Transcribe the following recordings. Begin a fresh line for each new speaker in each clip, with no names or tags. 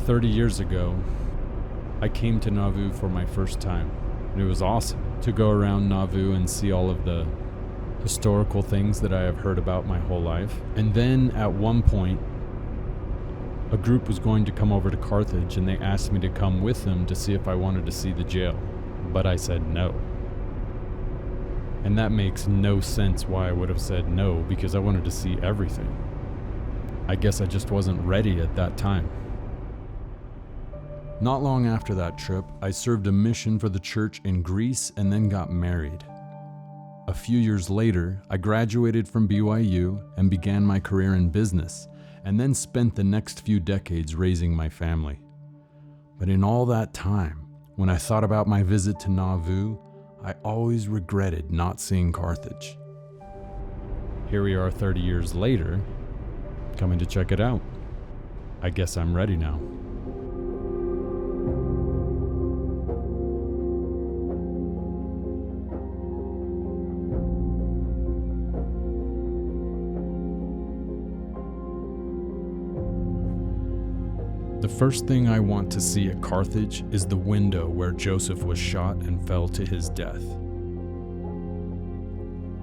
30 years ago, I came to Nauvoo for my first time. And it was awesome to go around Nauvoo and see all of the historical things that I have heard about my whole life. And then at one point, a group was going to come over to Carthage and they asked me to come with them to see if I wanted to see the jail. But I said no. And that makes no sense why I would have said no, because I wanted to see everything. I guess I just wasn't ready at that time. Not long after that trip, I served a mission for the church in Greece and then got married. A few years later, I graduated from BYU and began my career in business, and then spent the next few decades raising my family. But in all that time, when I thought about my visit to Nauvoo, I always regretted not seeing Carthage. Here we are 30 years later, coming to check it out. I guess I'm ready now. The first thing I want to see at Carthage is the window where Joseph was shot and fell to his death.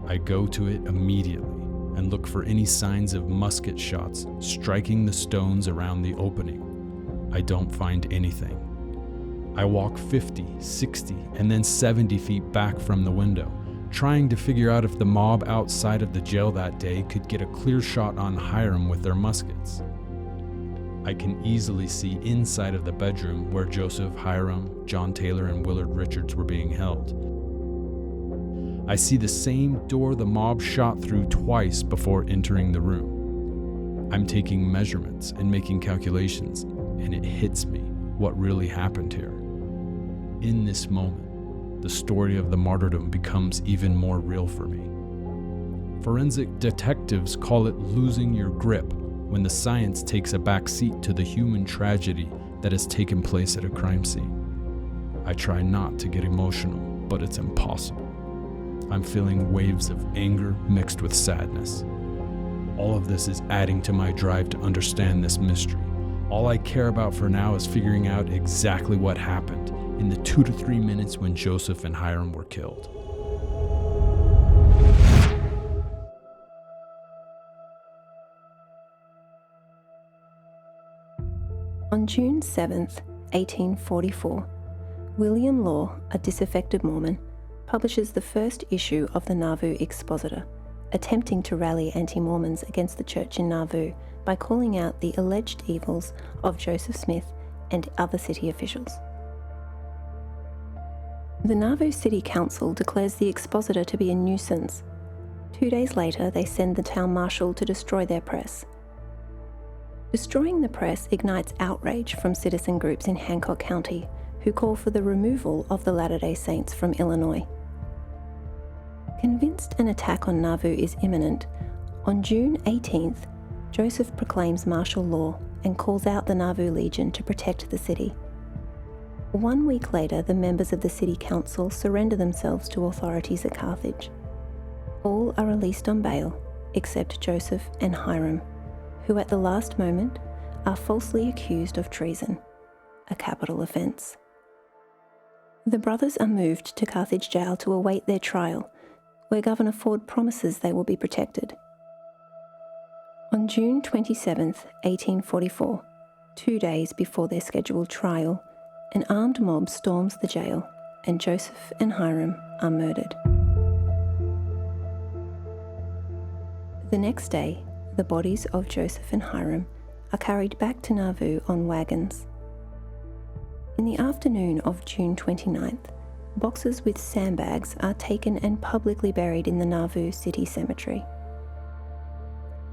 I go to it immediately and look for any signs of musket shots striking the stones around the opening. I don't find anything. I walk 50, 60, and then 70 feet back from the window, trying to figure out if the mob outside of the jail that day could get a clear shot on Hiram with their muskets. I can easily see inside of the bedroom where Joseph, Hiram, John Taylor, and Willard Richards were being held. I see the same door the mob shot through twice before entering the room. I'm taking measurements and making calculations, and it hits me what really happened here. In this moment, the story of the martyrdom becomes even more real for me. Forensic detectives call it losing your grip, when the science takes a back seat to the human tragedy that has taken place at a crime scene. I try not to get emotional, but it's impossible. I'm feeling waves of anger mixed with sadness. All of this is adding to my drive to understand this mystery. All I care about for now is figuring out exactly what happened in the 2 to 3 minutes when Joseph and Hiram were killed.
On June 7th, 1844, William Law, a disaffected Mormon, publishes the first issue of the Nauvoo Expositor, attempting to rally anti-Mormons against the church in Nauvoo by calling out the alleged evils of Joseph Smith and other city officials. The Nauvoo City Council declares the Expositor to be a nuisance. 2 days later, they send the town marshal to destroy their press. Destroying the press ignites outrage from citizen groups in Hancock County who call for the removal of the Latter-day Saints from Illinois. Convinced an attack on Nauvoo is imminent, on June 18th, Joseph proclaims martial law and calls out the Nauvoo Legion to protect the city. 1 week later, the members of the city council surrender themselves to authorities at Carthage. All are released on bail, except Joseph and Hiram, who at the last moment are falsely accused of treason, a capital offence. The brothers are moved to Carthage jail to await their trial, where Governor Ford promises they will be protected. On June 27th, 1844, 2 days before their scheduled trial, an armed mob storms the jail, and Joseph and Hiram are murdered. The next day, the bodies of Joseph and Hiram are carried back to Nauvoo on wagons. In the afternoon of June 29th, boxes with sandbags are taken and publicly buried in the Nauvoo City Cemetery.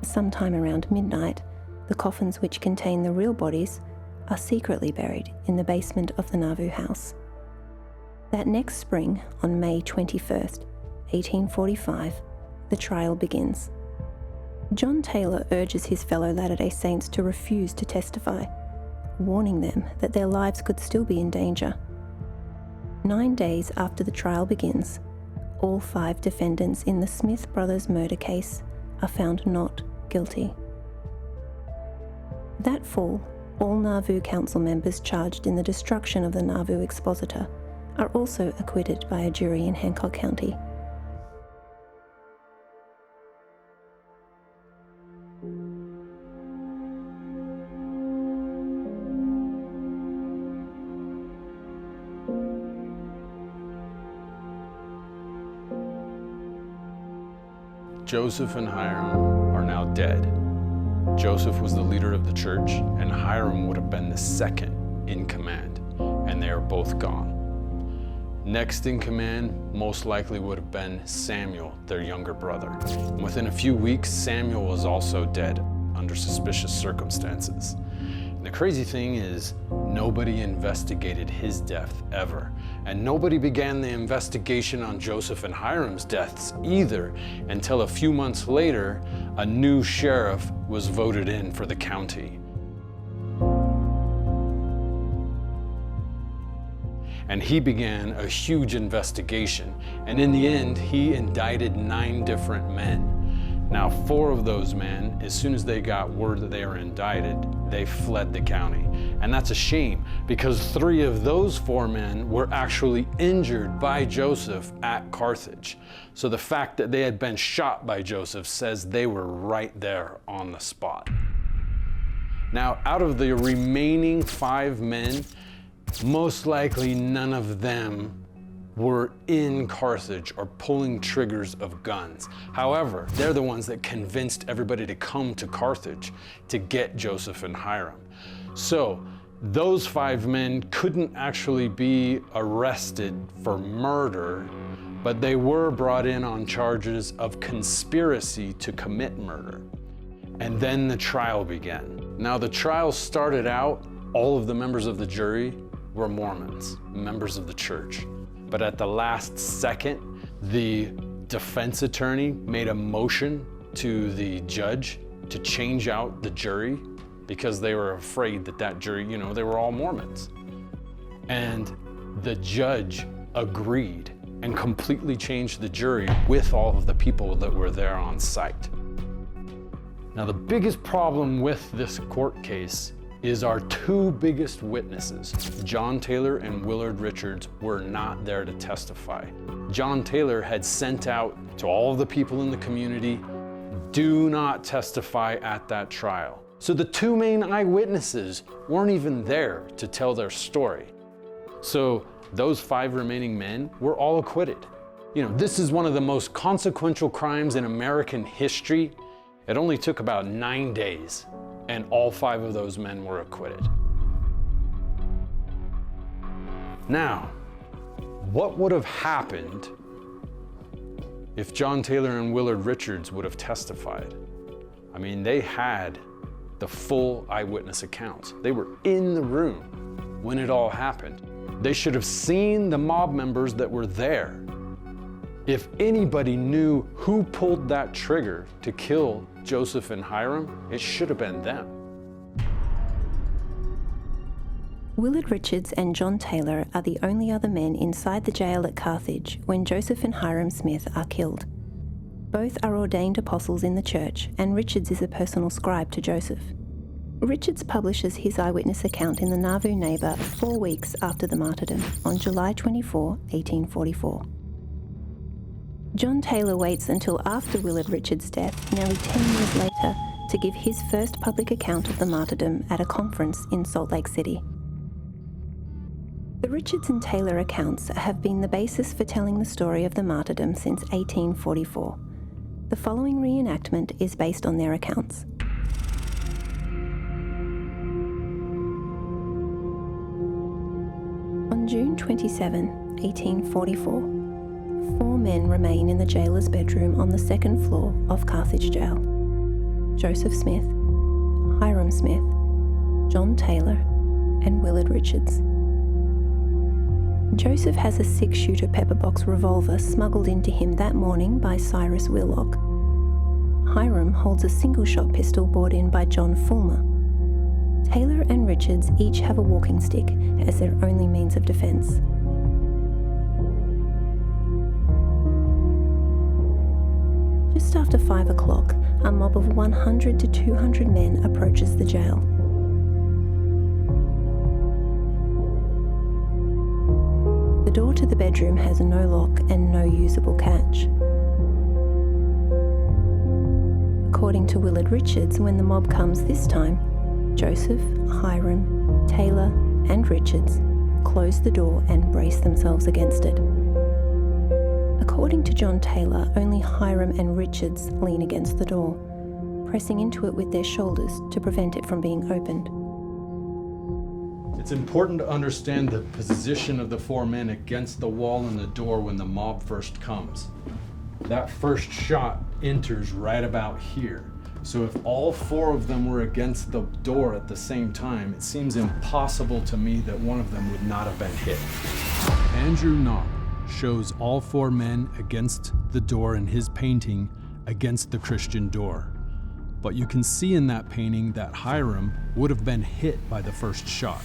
Sometime around midnight, the coffins which contain the real bodies are secretly buried in the basement of the Nauvoo house. That next spring, on May 21st, 1845, the trial begins. John Taylor urges his fellow Latter-day Saints to refuse to testify, warning them that their lives could still be in danger. 9 days after the trial begins, all 5 defendants in the Smith brothers murder case are found not guilty. That fall, All Nauvoo council members charged in the destruction of the Nauvoo expositor are also acquitted by a jury in Hancock County.
Joseph and Hiram are now dead. Joseph was the leader of the church, and Hiram would have been the second in command, and they are both gone. Next in command most likely would have been Samuel, their younger brother. And within a few weeks, Samuel was also dead under suspicious circumstances. And the crazy thing is, nobody investigated his death ever. And nobody began the investigation on Joseph and Hiram's deaths either until a few months later, a new sheriff was voted in for the county. And he began a huge investigation. And in the end, he indicted 9 different men. Now, 4 of those men, as soon as they got word that they were indicted, they fled the county. And that's a shame, because 3 of those 4 men were actually injured by Joseph at Carthage. So the fact that they had been shot by Joseph says they were right there on the spot. Now, out of the remaining 5 men, most likely none of them were in Carthage or pulling triggers of guns. However, they're the ones that convinced everybody to come to Carthage to get Joseph and Hiram. So those 5 men couldn't actually be arrested for murder, but they were brought in on charges of conspiracy to commit murder. And then the trial began. Now, the trial started out, all of the members of the jury were Mormons, members of the church. But at the last second, the defense attorney made a motion to the judge to change out the jury because they were afraid that that jury, they were all Mormons. And the judge agreed and completely changed the jury with all of the people that were there on site. Now, the biggest problem with this court case is our 2 biggest witnesses, John Taylor and Willard Richards, were not there to testify. John Taylor had sent out to all of the people in the community, do not testify at that trial. So the 2 main eyewitnesses weren't even there to tell their story. So those 5 remaining men were all acquitted. This is one of the most consequential crimes in American history. It only took about 9 days. And all 5 of those men were acquitted. Now, what would have happened if John Taylor and Willard Richards would have testified? I mean, they had the full eyewitness accounts. They were in the room when it all happened. They should have seen the mob members that were there. If anybody knew who pulled that trigger to kill Joseph and Hiram, it should have been them.
Willard Richards and John Taylor are the only other men inside the jail at Carthage when Joseph and Hiram Smith are killed. Both are ordained apostles in the church, and Richards is a personal scribe to Joseph. Richards publishes his eyewitness account in the Nauvoo Neighbour 4 weeks after the martyrdom, on July 24, 1844. John Taylor waits until after Willard Richards' death, nearly 10 years later, to give his first public account of the martyrdom at a conference in Salt Lake City. The Richards and Taylor accounts have been the basis for telling the story of the martyrdom since 1844. The following reenactment is based on their accounts. On June 27, 1844, 4 men remain in the jailer's bedroom on the 2nd floor of Carthage Jail. Joseph Smith, Hiram Smith, John Taylor, and Willard Richards. Joseph has a 6-shooter pepperbox revolver smuggled into him that morning by Cyrus Willock. Hiram holds a single-shot pistol brought in by John Fulmer. Taylor and Richards each have a walking stick as their only means of defense. Just after 5 o'clock, a mob of 100 to 200 men approaches the jail. The door to the bedroom has no lock and no usable catch. According to Willard Richards, when the mob comes this time, Joseph, Hiram, Taylor, and Richards close the door and brace themselves against it. According to John Taylor, only Hiram and Richards lean against the door, pressing into it with their shoulders to prevent it from being opened.
It's important to understand the position of the four men against the wall and the door when the mob first comes. That first shot enters right about here. So if all four of them were against the door at the same time, it seems impossible to me that one of them would not have been hit. Andrew Knopp shows all four men against the door in his painting, Against the Christian Door. But you can see in that painting that Hiram would have been hit by the first shot.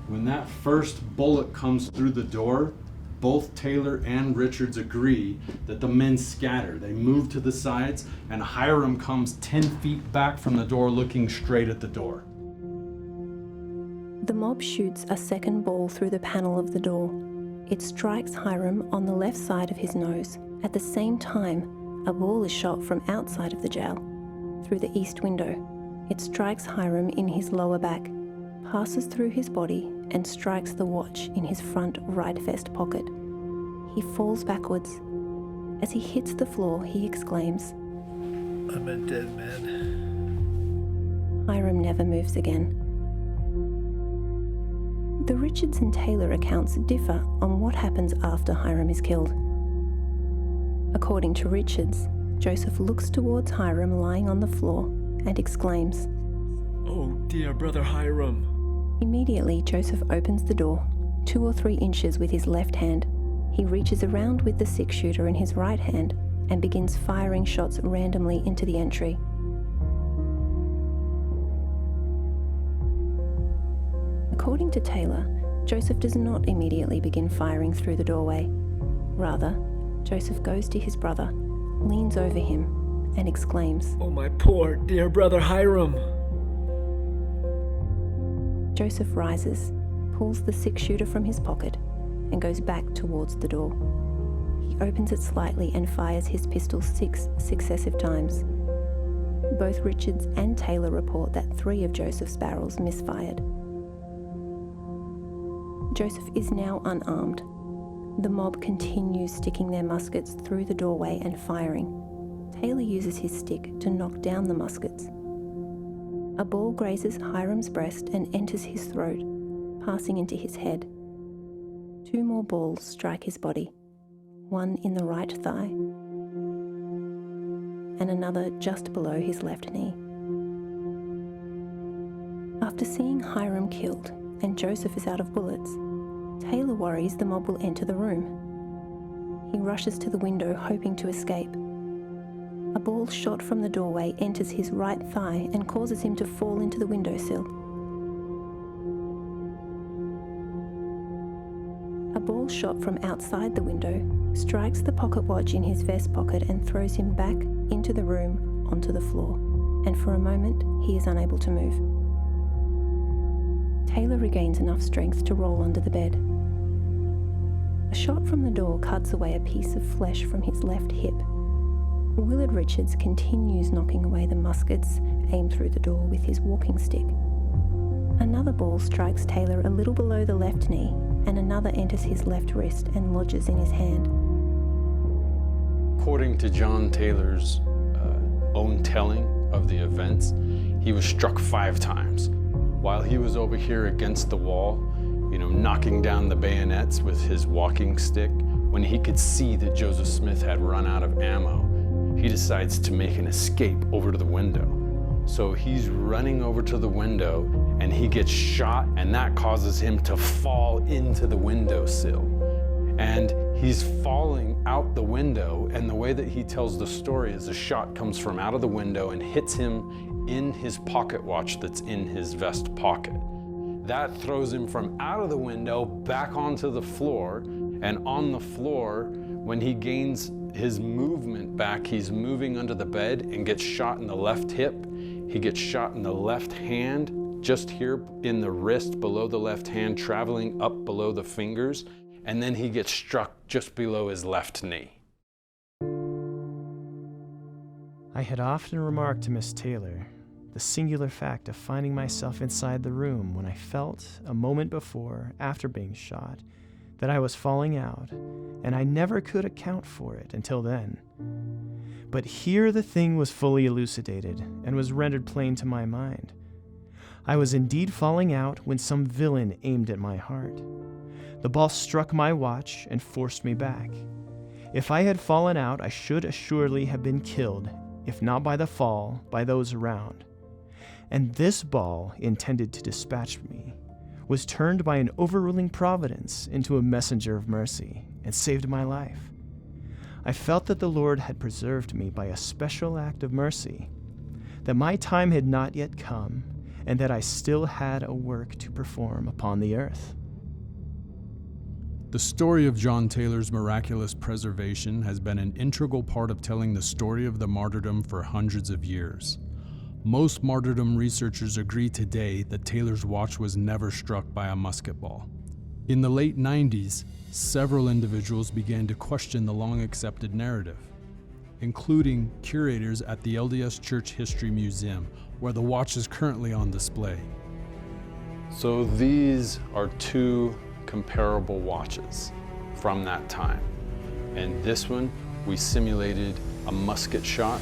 When that first bullet comes through the door, both Taylor and Richards agree that the men scatter. They move to the sides, and Hiram comes 10 feet back from the door looking straight at the door.
The mob shoots a second ball through the panel of the door. It strikes Hiram on the left side of his nose. At the same time, a ball is shot from outside of the jail, through the east window. It strikes Hiram in his lower back, passes through his body, and strikes the watch in his front right vest pocket. He falls backwards. As he hits the floor, he exclaims,
"I'm a dead man."
Hiram never moves again. The Richards and Taylor accounts differ on what happens after Hiram is killed. According to Richards, Joseph looks towards Hiram lying on the floor and exclaims,
"Oh dear brother Hiram."
Immediately, Joseph opens the door 2 or 3 inches with his left hand. He reaches around with the 6-shooter in his right hand and begins firing shots randomly into the entry. According to Taylor, Joseph does not immediately begin firing through the doorway. Rather, Joseph goes to his brother, leans over him, and exclaims,
"Oh my poor dear brother Hiram."
Joseph rises, pulls the 6-shooter from his pocket, and goes back towards the door. He opens it slightly and fires his pistol 6 successive times. Both Richards and Taylor report that 3 of Joseph's barrels misfired. Joseph is now unarmed. The mob continues sticking their muskets through the doorway and firing. Taylor uses his stick to knock down the muskets. A ball grazes Hiram's breast and enters his throat, passing into his head. 2 more balls strike his body, one in the right thigh and another just below his left knee. After seeing Hiram killed and Joseph is out of bullets, Taylor worries the mob will enter the room. He rushes to the window hoping to escape. A ball shot from the doorway enters his right thigh and causes him to fall into the windowsill. A ball shot from outside the window strikes the pocket watch in his vest pocket and throws him back into the room onto the floor, and for a moment he is unable to move. Taylor regains enough strength to roll under the bed. A shot from the door cuts away a piece of flesh from his left hip. Willard Richards continues knocking away the muskets aimed through the door with his walking stick. Another ball strikes Taylor a little below the left knee, and another enters his left wrist and lodges in his hand.
According to John Taylor's own telling of the events, he was struck 5 times. While he was over here against the wall, knocking down the bayonets with his walking stick, when he could see that Joseph Smith had run out of ammo, he decides to make an escape over to the window. So he's running over to the window and he gets shot, and that causes him to fall into the windowsill. And he's falling out the window, and the way that he tells the story is a shot comes from out of the window and hits him in his pocket watch that's in his vest pocket. That throws him from out of the window back onto the floor, and on the floor, when he gains his movement back, he's moving under the bed and gets shot in the left hip. He gets shot in the left hand just here in the wrist below the left hand, traveling up below the fingers, and then he gets struck just below his left knee.
I had often remarked to Miss Taylor the singular fact of finding myself inside the room when I felt, a moment before, after being shot, that I was falling out, and I never could account for it until then. But here the thing was fully elucidated and was rendered plain to my mind. I was indeed falling out when some villain aimed at my heart. The ball struck my watch and forced me back. If I had fallen out, I should assuredly have been killed, if not by the fall, by those around. And this ball, intended to dispatch me, was turned by an overruling providence into a messenger of mercy and saved my life. I felt that the Lord had preserved me by a special act of mercy, that my time had not yet come, and that I still had a work to perform upon the earth.
The story of John Taylor's miraculous preservation has been an integral part of telling the story of the martyrdom for hundreds of years. Most martyrdom researchers agree today that Taylor's watch was never struck by a musket ball. In the late 90s, several individuals began to question the long-accepted narrative, including curators at the LDS Church History Museum, where the watch is currently on display. So these are two comparable watches from that time. And this one, we simulated a musket shot.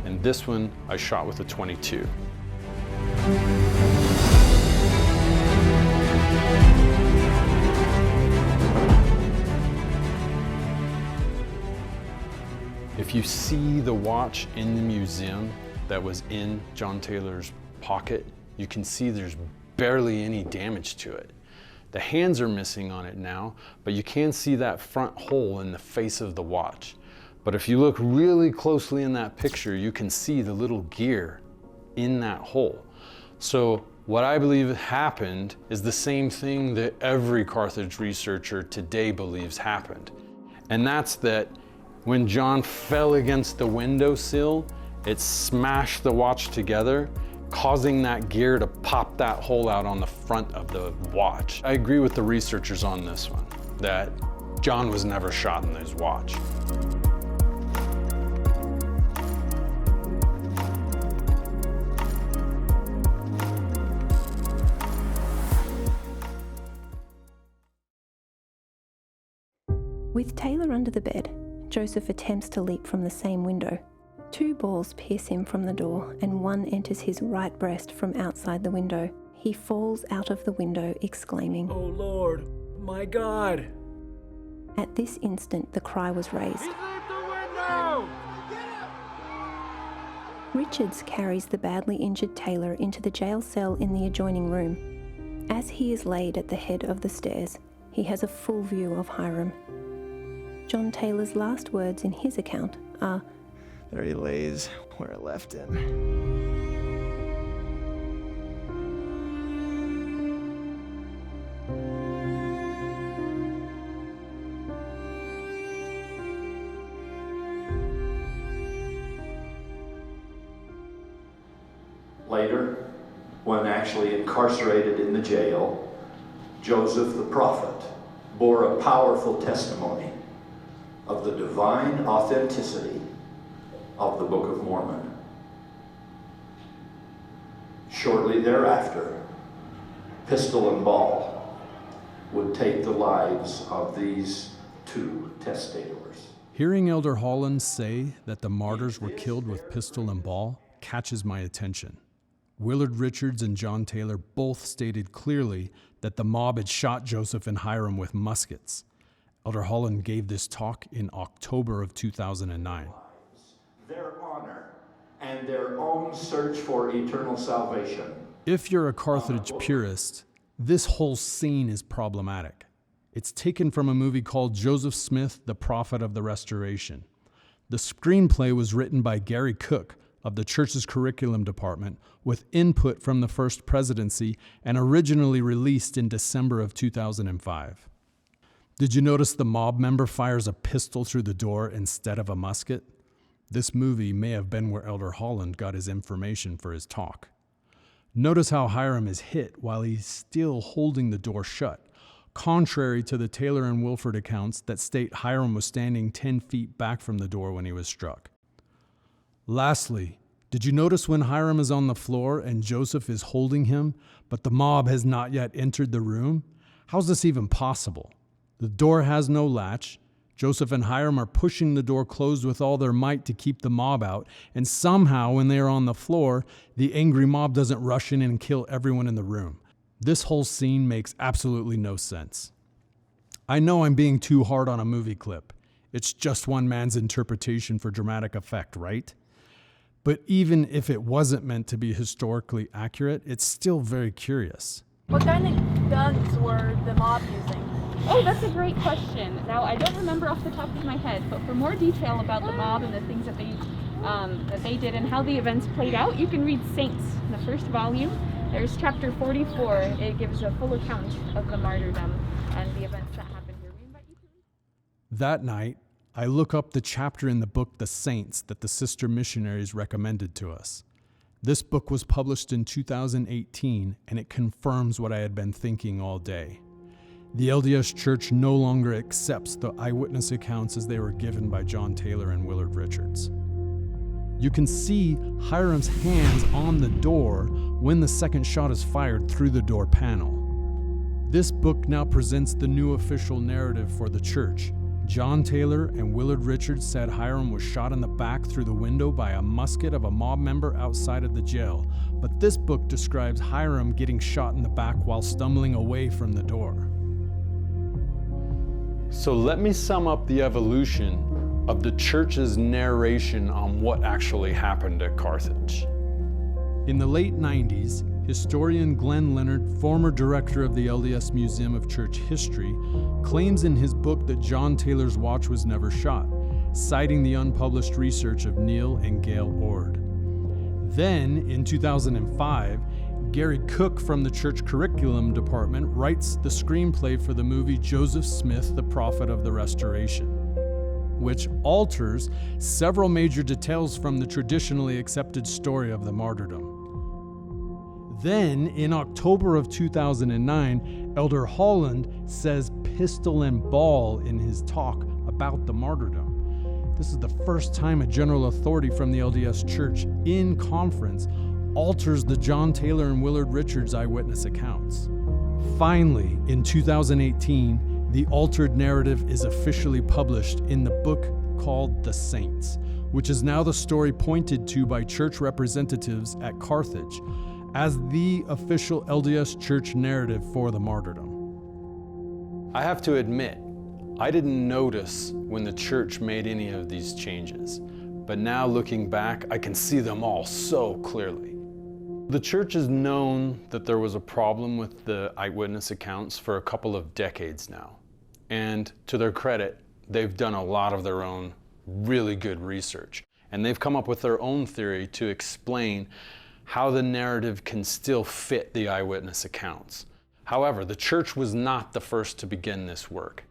And this one, I shot with a .22. If you see the watch in the museum that was in John Taylor's pocket, you can see there's barely any damage to it. The hands are missing on it now, but you can see that front hole in the face of the watch. But if you look really closely in that picture, you can see the little gear in that hole. So what I believe happened is the same thing that every Carthage researcher today believes happened. And that's that when John fell against the windowsill, it smashed the watch together, causing that gear to pop that hole out on the front of the watch. I agree with the researchers on this one, that John was never shot in his watch.
With Taylor under the bed, Joseph attempts to leap from the same window. 2 balls pierce him from the door, and one enters his right breast from outside the window. He falls out of the window, exclaiming,
Oh Lord, my God!
At this instant, the cry was raised.
He's leaped the window!
Richards carries the badly injured Taylor into the jail cell in the adjoining room. As he is laid at the head of the stairs, he has a full view of Hiram. John Taylor's last words in his account are,
There he lays where I left him.
Later, when actually incarcerated in the jail, Joseph the prophet bore a powerful testimony of the divine authenticity of the Book of Mormon. Shortly thereafter, pistol and ball would take the lives of these 2 testators.
Hearing Elder Holland say that the martyrs were killed with pistol and ball catches my attention. Willard Richards and John Taylor both stated clearly that the mob had shot Joseph and Hiram with muskets. Elder Holland gave this talk in October of 2009.
Their honor and their own search for eternal salvation.
If you're a Carthage purist, this whole scene is problematic. It's taken from a movie called Joseph Smith, the Prophet of the Restoration. The screenplay was written by Gary Cook, of the church's curriculum department with input from the First Presidency and originally released in December of 2005. Did you notice the mob member fires a pistol through the door instead of a musket? This movie may have been where Elder Holland got his information for his talk. Notice how Hiram is hit while he's still holding the door shut, contrary to the Taylor and Wilford accounts that state Hiram was standing 10 feet back from the door when he was struck. Lastly, did you notice when Hiram is on the floor and Joseph is holding him, but the mob has not yet entered the room? How's this even possible? The door has no latch. Joseph and Hiram are pushing the door closed with all their might to keep the mob out, and somehow when they are on the floor, the angry mob doesn't rush in and kill everyone in the room. This whole scene makes absolutely no sense. I know I'm being too hard on a movie clip. It's just one man's interpretation for dramatic effect, right? But even if it wasn't meant to be historically accurate, it's still very curious.
What kind of guns were the mob using?
Oh, that's a great question. Now, I don't remember off the top of my head, but for more detail about the mob and the things that they did and how the events played out, you can read Saints, the first volume. There's chapter 44. It gives a full account of the martyrdom and the events that happened here. We invite you to read.
That night, I look up the chapter in the book The Saints that the sister missionaries recommended to us. This book was published in 2018, and it confirms what I had been thinking all day. The LDS Church no longer accepts the eyewitness accounts as they were given by John Taylor and Willard Richards. You can see Hiram's hands on the door when the second shot is fired through the door panel. This book now presents the new official narrative for the church. John Taylor and Willard Richards said Hiram was shot in the back through the window by a musket of a mob member outside of the jail, but this book describes Hiram getting shot in the back while stumbling away from the door. So let me sum up the evolution of the church's narration on what actually happened at Carthage. In the late 90s, historian Glenn Leonard, former director of the LDS Museum of Church History, claims in his book that John Taylor's watch was never shot, citing the unpublished research of Neil and Gail Ord. Then, in 2005, Gary Cook from the church curriculum department writes the screenplay for the movie Joseph Smith, the Prophet of the Restoration, which alters several major details from the traditionally accepted story of the martyrdom. Then, in October of 2009, Elder Holland says pistol and ball in his talk about the martyrdom. This is the first time a general authority from the LDS Church in conference alters the John Taylor and Willard Richards eyewitness accounts. Finally, in 2018, the altered narrative is officially published in the book called The Saints, which is now the story pointed to by church representatives at Carthage as the official LDS Church narrative for the martyrdom. I have to admit, I didn't notice when the church made any of these changes, but now looking back, I can see them all so clearly. The church has known that there was a problem with the eyewitness accounts for a couple of decades now. And to their credit, they've done a lot of their own really good research. And they've come up with their own theory to explain how the narrative can still fit the eyewitness accounts. However, the church was not the first to begin this work.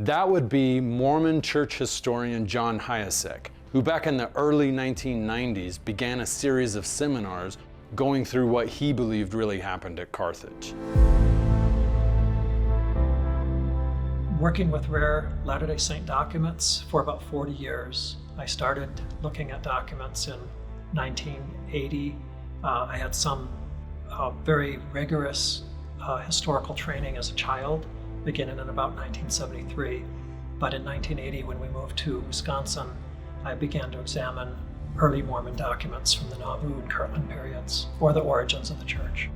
That would be Mormon church historian John Hyasek, who back in the early 1990s began a series of seminars going through what he believed really happened at Carthage.
Working with rare Latter-day Saint documents for about 40 years. I started looking at documents in 1980. I had some very rigorous historical training as a child, beginning in about 1973. But in 1980, when we moved to Wisconsin, I began to examine early Mormon documents from the Nauvoo and Kirtland periods, or the origins of the church.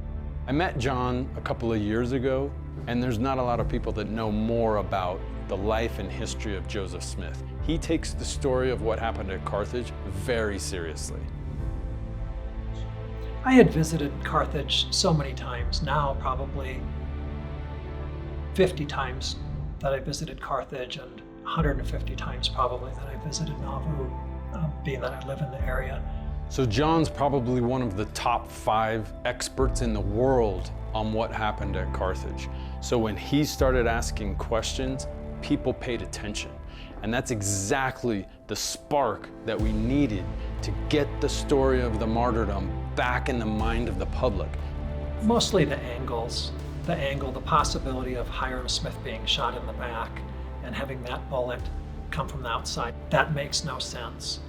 I met John a couple of years ago, and there's not a lot of people that know more about the life and history of Joseph Smith. He takes the story of what happened at Carthage very seriously.
I had visited Carthage so many times, now probably 50 times that I visited Carthage and 150 times probably that I visited Nauvoo, being that I live in the area.
So John's probably one of the top 5 experts in the world on what happened at Carthage. So when he started asking questions, people paid attention. And that's exactly the spark that we needed to get the story of the martyrdom back in the mind of the public.
Mostly the angles, the possibility of Hiram Smith being shot in the back and having that bullet come from the outside, that makes no sense.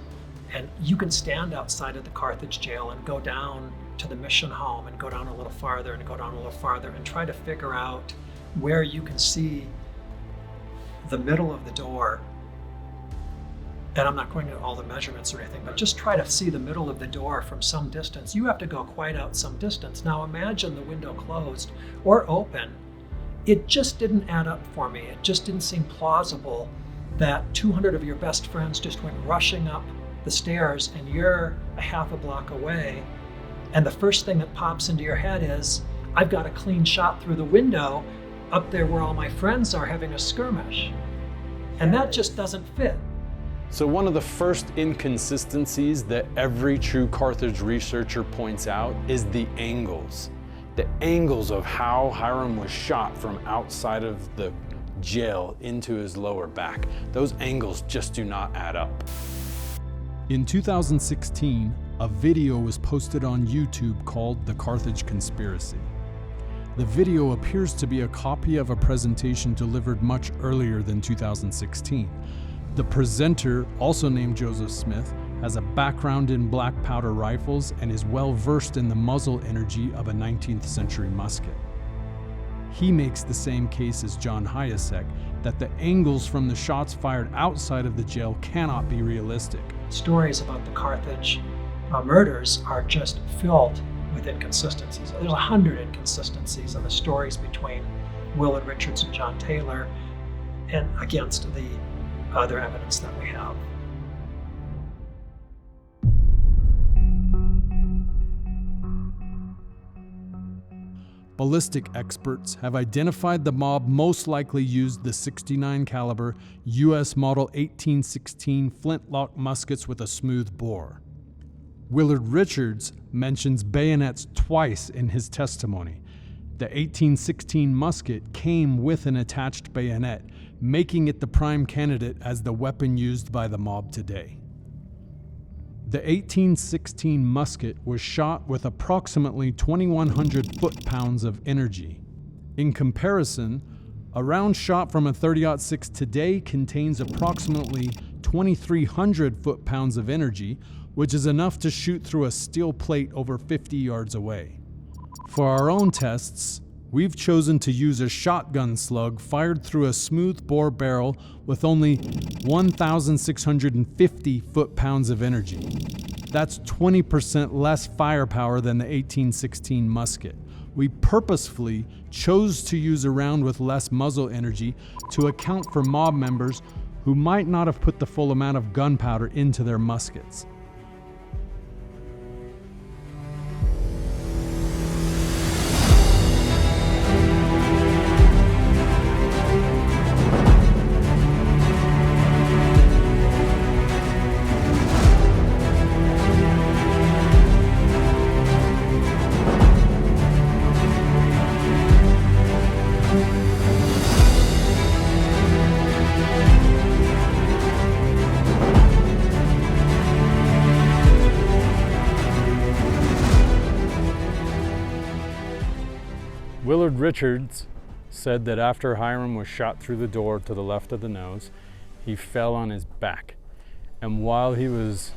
And you can stand outside of the Carthage jail and go down to the mission home and go down a little farther and go down a little farther and try to figure out where you can see the middle of the door. And I'm not going to all the measurements or anything, but just try to see the middle of the door from some distance. You have to go quite out some distance. Now imagine the window closed or open. It just didn't add up for me. It just didn't seem plausible that 200 of your best friends just went rushing up the stairs and you're a half a block away. And the first thing that pops into your head is, I've got a clean shot through the window up there where all my friends are having a skirmish. And that just doesn't fit.
So one of the first inconsistencies that every true Carthage researcher points out is the angles. The angles of how Hiram was shot from outside of the jail into his lower back. Those angles just do not add up. In 2016, a video was posted on YouTube called The Carthage Conspiracy. The video appears to be a copy of a presentation delivered much earlier than 2016. The presenter, also named Joseph Smith, has a background in black powder rifles and is well versed in the muzzle energy of a 19th century musket. He makes the same case as John Hyacek, that the angles from the shots fired outside of the jail cannot be realistic.
Stories about the Carthage murders are just filled with inconsistencies. There's 100 inconsistencies in the stories between Willard Richards and John Taylor and against the other evidence that we have.
Ballistic experts have identified the mob most likely used the 69 caliber US Model 1816 flintlock muskets with a smooth bore. Willard Richards mentions bayonets twice in his testimony. The 1816 musket came with an attached bayonet, making it the prime candidate as the weapon used by the mob today. The 1816 musket was shot with approximately 2,100 foot-pounds of energy. In comparison, a round shot from a .30-06 today contains approximately 2,300 foot-pounds of energy, which is enough to shoot through a steel plate over 50 yards away. For our own tests, we've chosen to use a shotgun slug fired through a smooth bore barrel with only 1,650 foot-pounds of energy. That's 20% less firepower than the 1816 musket. We purposefully chose to use a round with less muzzle energy to account for mob members who might not have put the full amount of gunpowder into their muskets. Willard Richards said that after Hiram was shot through the door to the left of the nose, he fell on his back. And while he was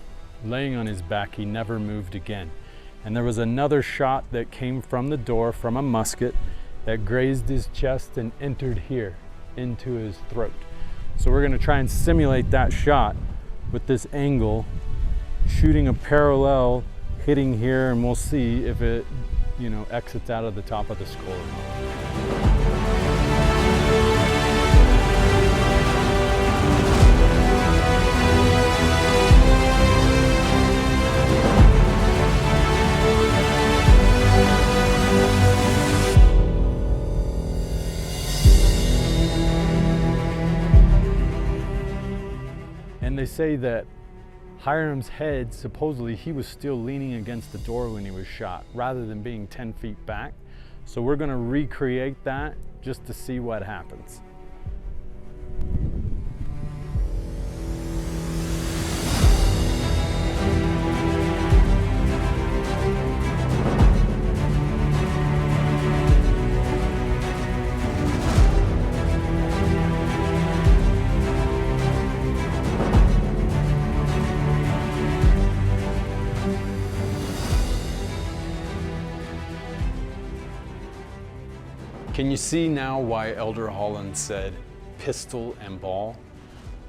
laying on his back, he never moved again. And there was another shot that came from the door from a musket that grazed his chest and entered here into his throat. So we're going to try and simulate that shot with this angle, shooting a parallel, hitting here, and we'll see if it exits out of the top of the skull. And they say that Hiram's head, supposedly he was still leaning against the door when he was shot, rather than being 10 feet back. So we're gonna recreate that just to see what happens. Can you see now why Elder Holland said pistol and ball?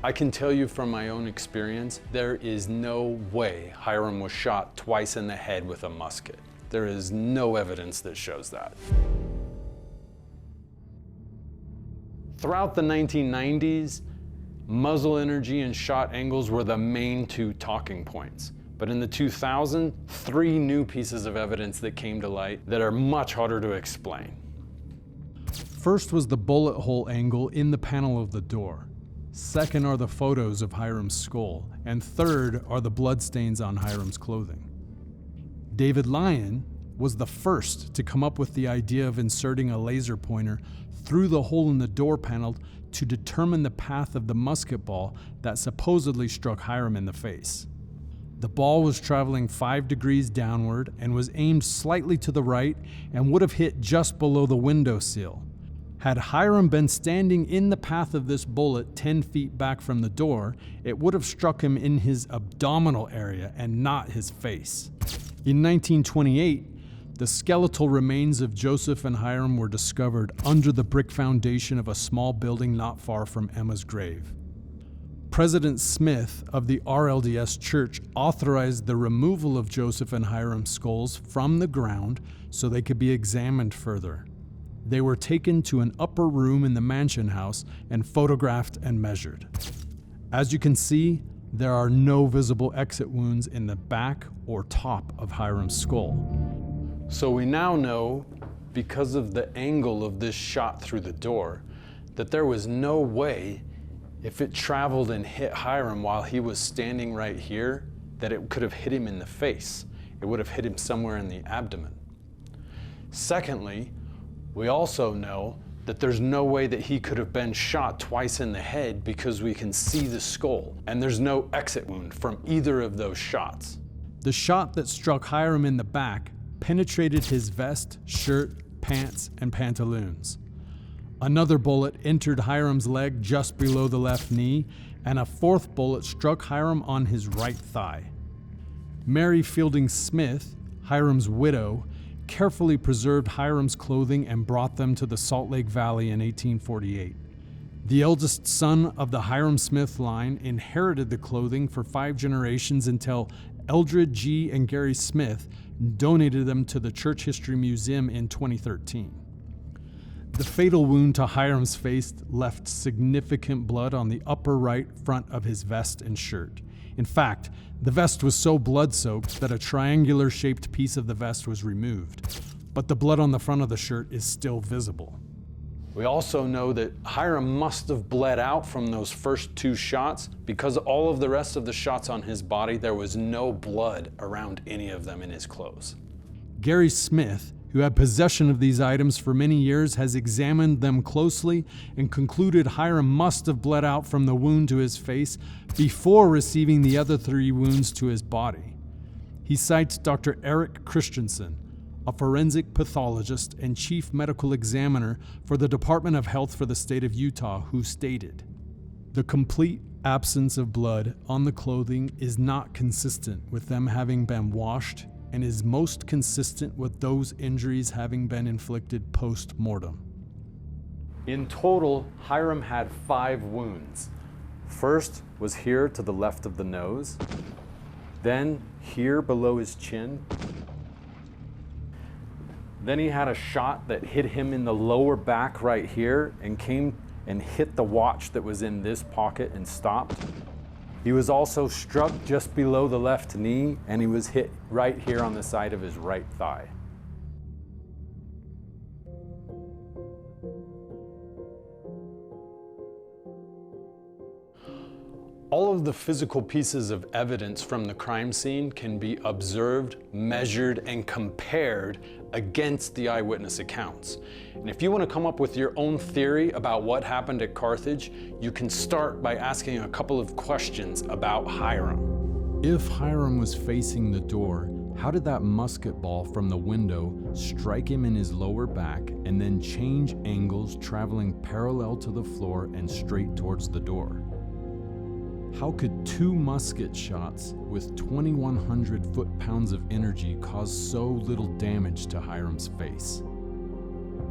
I can tell you from my own experience, there is no way Hiram was shot twice in the head with a musket. There is no evidence that shows that. Throughout the 1990s, muzzle energy and shot angles were the main two talking points. But in the 2000s, 3 new pieces of evidence that came to light that are much harder to explain. First was the bullet hole angle in the panel of the door. Second are the photos of Hiram's skull. And third are the bloodstains on Hiram's clothing. David Lyon was the first to come up with the idea of inserting a laser pointer through the hole in the door panel to determine the path of the musket ball that supposedly struck Hiram in the face. The ball was traveling 5 degrees downward and was aimed slightly to the right and would have hit just below the windowsill. Had Hiram been standing in the path of this bullet 10 feet back from the door, it would have struck him in his abdominal area and not his face. In 1928, the skeletal remains of Joseph and Hiram were discovered under the brick foundation of a small building not far from Emma's grave. President Smith of the LDS Church authorized the removal of Joseph and Hiram's skulls from the ground so they could be examined further. They were taken to an upper room in the mansion house and photographed and measured. As you can see, there are no visible exit wounds in the back or top of Hiram's skull. So we now know, because of the angle of this shot through the door, that there was no way, if it traveled and hit Hiram while he was standing right here, that it could have hit him in the face. It would have hit him somewhere in the abdomen. Secondly, we also know that there's no way that he could have been shot twice in the head because we can see the skull, and there's no exit wound from either of those shots. The shot that struck Hiram in the back penetrated his vest, shirt, pants, and pantaloons. Another bullet entered Hiram's leg just below the left knee, and a fourth bullet struck Hiram on his right thigh. Mary Fielding Smith, Hiram's widow, carefully preserved Hiram's clothing and brought them to the Salt Lake Valley in 1848. The eldest son of the Hiram Smith line inherited the clothing for 5 generations until Eldred G. and Gary Smith donated them to the Church History Museum in 2013. The fatal wound to Hiram's face left significant blood on the upper right front of his vest and shirt. In fact, the vest was so blood-soaked that a triangular-shaped piece of the vest was removed, but the blood on the front of the shirt is still visible. We also know that Hiram must have bled out from those first 2 shots because all of the rest of the shots on his body, there was no blood around any of them in his clothes. Gary Smith, who had possession of these items for many years, has examined them closely and concluded Hiram must have bled out from the wound to his face before receiving the other 3 wounds to his body. He cites Dr. Eric Christensen, a forensic pathologist and chief medical examiner for the Department of Health for the state of Utah, who stated, "The complete absence of blood on the clothing is not consistent with them having been washed and is most consistent with those injuries having been inflicted post-mortem." In total, Hiram had 5 wounds. First was here to the left of the nose, then here below his chin. Then he had a shot that hit him in the lower back right here and came and hit the watch that was in this pocket and stopped. He was also struck just below the left knee, and he was hit right here on the side of his right thigh. All of the physical pieces of evidence from the crime scene can be observed, measured, and compared against the eyewitness accounts. And if you want to come up with your own theory about what happened at Carthage, you can start by asking a couple of questions about Hiram.
If Hiram was facing the door, how did that musket ball from the window strike him in his lower back and then change angles, traveling parallel to the floor and straight towards the door? How could 2 musket shots with 2,100 foot-pounds of energy cause so little damage to Hiram's face?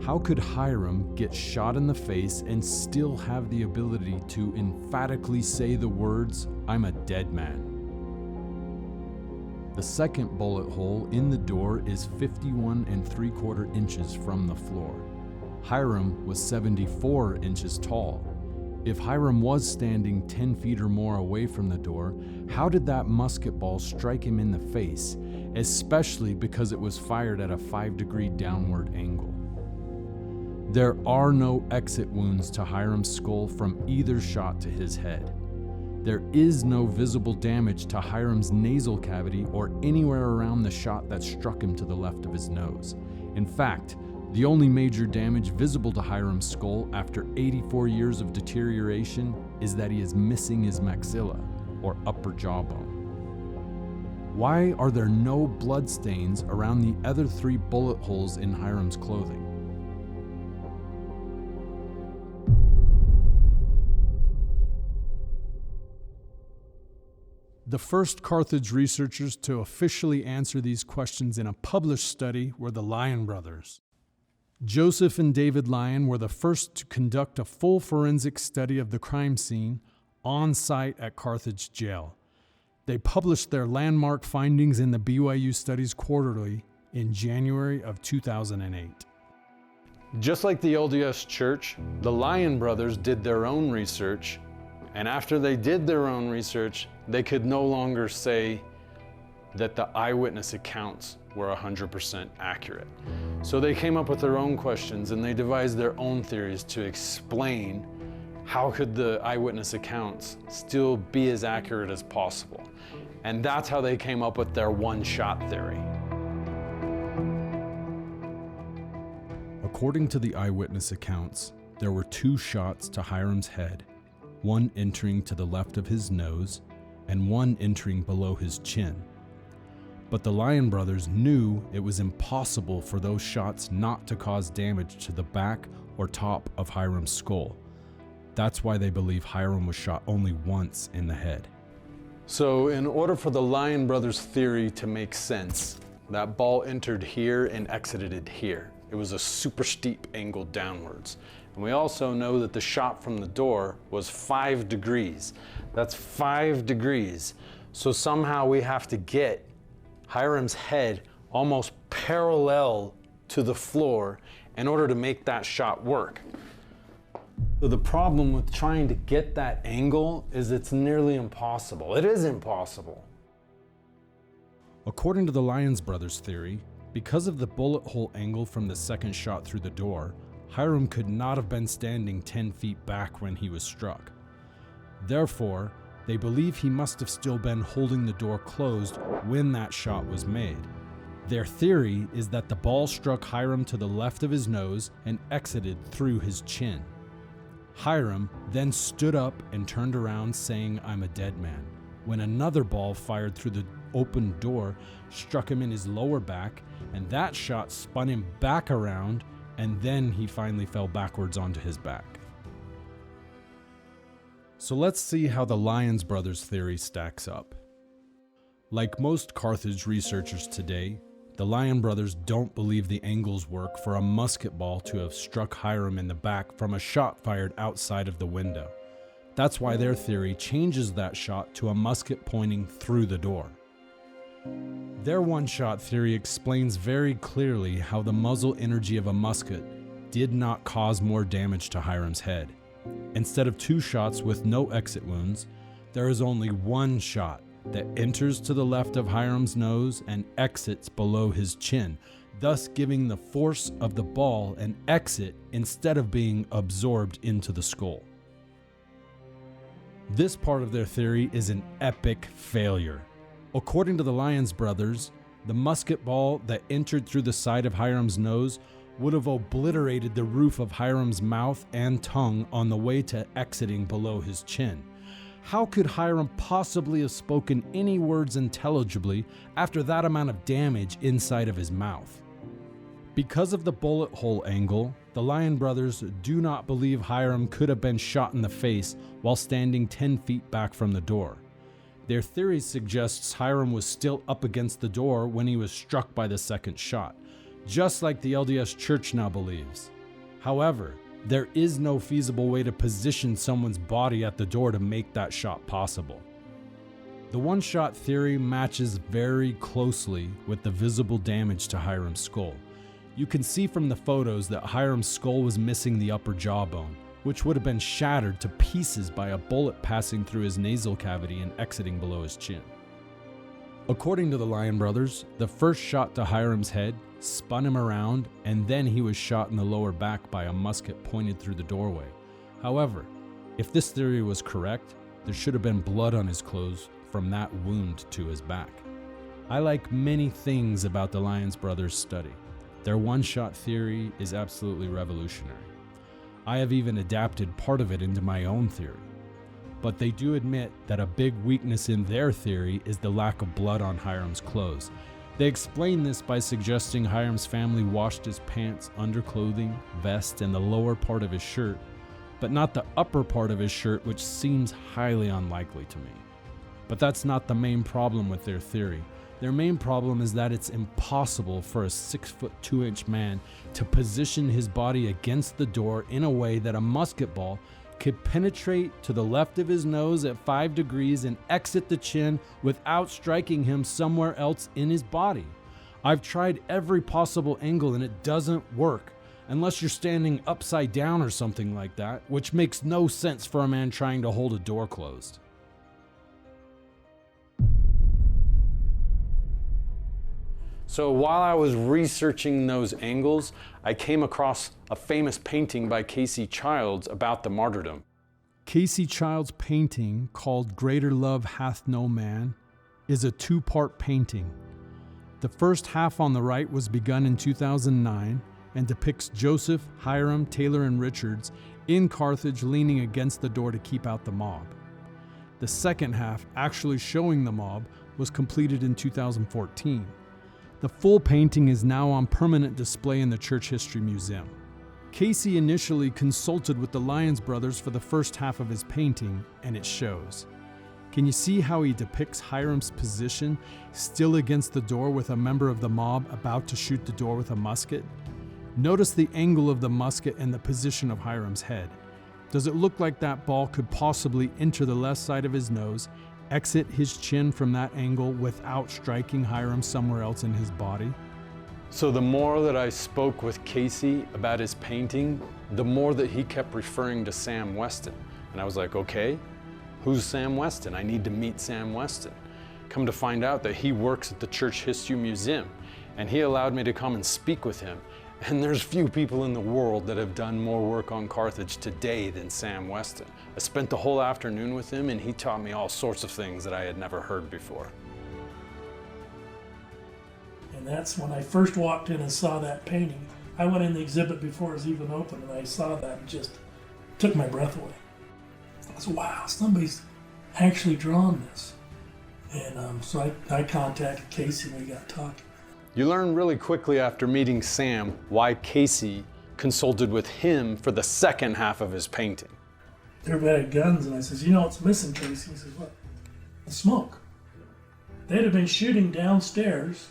How could Hiram get shot in the face and still have the ability to emphatically say the words, "I'm a dead man"? The second bullet hole in the door is 51 3/4 inches from the floor. Hiram was 74 inches tall. If Hiram was standing 10 feet or more away from the door, how did that musket ball strike him in the face, especially because it was fired at a 5-degree downward angle? There are no exit wounds to Hiram's skull from either shot to his head. There is no visible damage to Hiram's nasal cavity or anywhere around the shot that struck him to the left of his nose. In fact, the only major damage visible to Hiram's skull after 84 years of deterioration is that he is missing his maxilla, or upper jawbone. Why are there no blood stains around the other 3 bullet holes in Hiram's clothing?
The first Carthage researchers to officially answer these questions in a published study were the Lyon brothers. Joseph and David Lyon were the first to conduct a full forensic study of the crime scene on site at Carthage Jail. They published their landmark findings in the BYU Studies Quarterly in January of 2008. Just like the LDS Church, the Lyon brothers did their own research, and after they did their own research, they could no longer say that the eyewitness accounts were 100% accurate. So they came up with their own questions and they devised their own theories to explain how could the eyewitness accounts still be as accurate as possible. And that's how they came up with their one-shot theory.
According to the eyewitness accounts, there were 2 shots to Hiram's head, one entering to the left of his nose and one entering below his chin. But the Lyon brothers knew it was impossible for those shots not to cause damage to the back or top of Hiram's skull. That's why they believe Hiram was shot only once in the head.
So in order for the Lyon brothers' theory to make sense, that ball entered here and exited here. It was a super steep angle downwards. And we also know that the shot from the door was 5 degrees. That's 5 degrees. So somehow we have to get Hiram's head almost parallel to the floor in order to make that shot work. So the problem with trying to get that angle is it's nearly impossible. It is impossible.
According to the Lyon brothers' theory, because of the bullet hole angle from the second shot through the door, Hiram could not have been standing 10 feet back when he was struck. Therefore, they believe he must have still been holding the door closed when that shot was made. Their theory is that the ball struck Hiram to the left of his nose and exited through his chin. Hiram then stood up and turned around saying, "I'm a dead man," when another ball fired through the open door struck him in his lower back, and that shot spun him back around, and then he finally fell backwards onto his back. So let's see how the Lyon brothers' theory stacks up. Like most Carthage researchers today, the Lyon brothers don't believe the angles work for a musket ball to have struck Hiram in the back from a shot fired outside of the window. That's why their theory changes that shot to a musket pointing through the door. Their one-shot theory explains very clearly how the muzzle energy of a musket did not cause more damage to Hiram's head. Instead of 2 shots with no exit wounds, there is only 1 shot that enters to the left of Hiram's nose and exits below his chin, thus giving the force of the ball an exit instead of being absorbed into the skull.
This part of their theory is an epic failure. According to the Lyons brothers, the musket ball that entered through the side of Hiram's nose would have obliterated the roof of Hiram's mouth and tongue on the way to exiting below his chin. How could Hiram possibly have spoken any words intelligibly after that amount of damage inside of his mouth? Because of the bullet hole angle, the Lyon brothers do not believe Hiram could have been shot in the face while standing 10 feet back from the door. Their theory suggests Hiram was still up against the door when he was struck by the second shot, just like the LDS Church now believes. However, there is no feasible way to position someone's body at the door to make that shot possible. The one-shot theory matches very closely with the visible damage to Hiram's skull. You can see from the photos that Hiram's skull was missing the upper jawbone, which would have been shattered to pieces by a bullet passing through his nasal cavity and exiting below his chin. According to the Lyon brothers, the first shot to Hiram's head spun him around, and then he was shot in the lower back by a musket pointed through the doorway. However, if this theory was correct, there should have been blood on his clothes from that wound to his back. I like many things about the Lyons brothers' study. Their one-shot theory is absolutely revolutionary. I have even adapted part of it into my own theory. But they do admit that a big weakness in their theory is the lack of blood on Hiram's clothes. They explain this by suggesting Hiram's family washed his pants, underclothing, vest, and the lower part of his shirt, but not the upper part of his shirt, which seems highly unlikely to me. But that's not the main problem with their theory. Their main problem is that it's impossible for a 6'2" man to position his body against the door in a way that a musket ball could penetrate to the left of his nose at 5 degrees and exit the chin without striking him somewhere else in his body. I've tried every possible angle and it doesn't work, unless you're standing upside down or something like that, which makes no sense for a man trying to hold a door closed. So while I was researching those angles, I came across a famous painting by Casey Childs about the martyrdom. Casey Childs' painting, called Greater Love Hath No Man, is a two-part painting. The first half on the right was begun in 2009 and depicts Joseph, Hiram, Taylor, and Richards in Carthage leaning against the door to keep out the mob. The second half, actually showing the mob, was completed in 2014. The full painting is now on permanent display in the Church History Museum. Casey initially consulted with the Lyons brothers for the first half of his painting, and it shows. Can you see how he depicts Hiram's position, still against the door with a member of the mob about to shoot the door with a musket? Notice the angle of the musket and the position of Hiram's head. Does it look like that ball could possibly enter the left side of his nose, exit his chin from that angle without striking Hiram somewhere else in his body? So the more that I spoke with Casey about his painting, the more that he kept referring to Sam Weston. And I was like, okay, who's Sam Weston? I need to meet Sam Weston. Come to find out that he works at the Church History Museum, and he allowed me to come and speak with him. And there's few people in the world that have done more work on Carthage today than Sam Weston. I spent the whole afternoon with him, and he taught me all sorts of things that I had never heard before.
And that's when I first walked in and saw that painting. I went in the exhibit before it was even open, and I saw that and just took my breath away. I said, wow, somebody's actually drawn this. And so I contacted Casey and we got talking.
You learn really quickly after meeting Sam why Casey consulted with him for the second half of his painting.
Everybody had guns, and I says, you know what's missing, Casey? He says, what? The smoke. They'd have been shooting downstairs,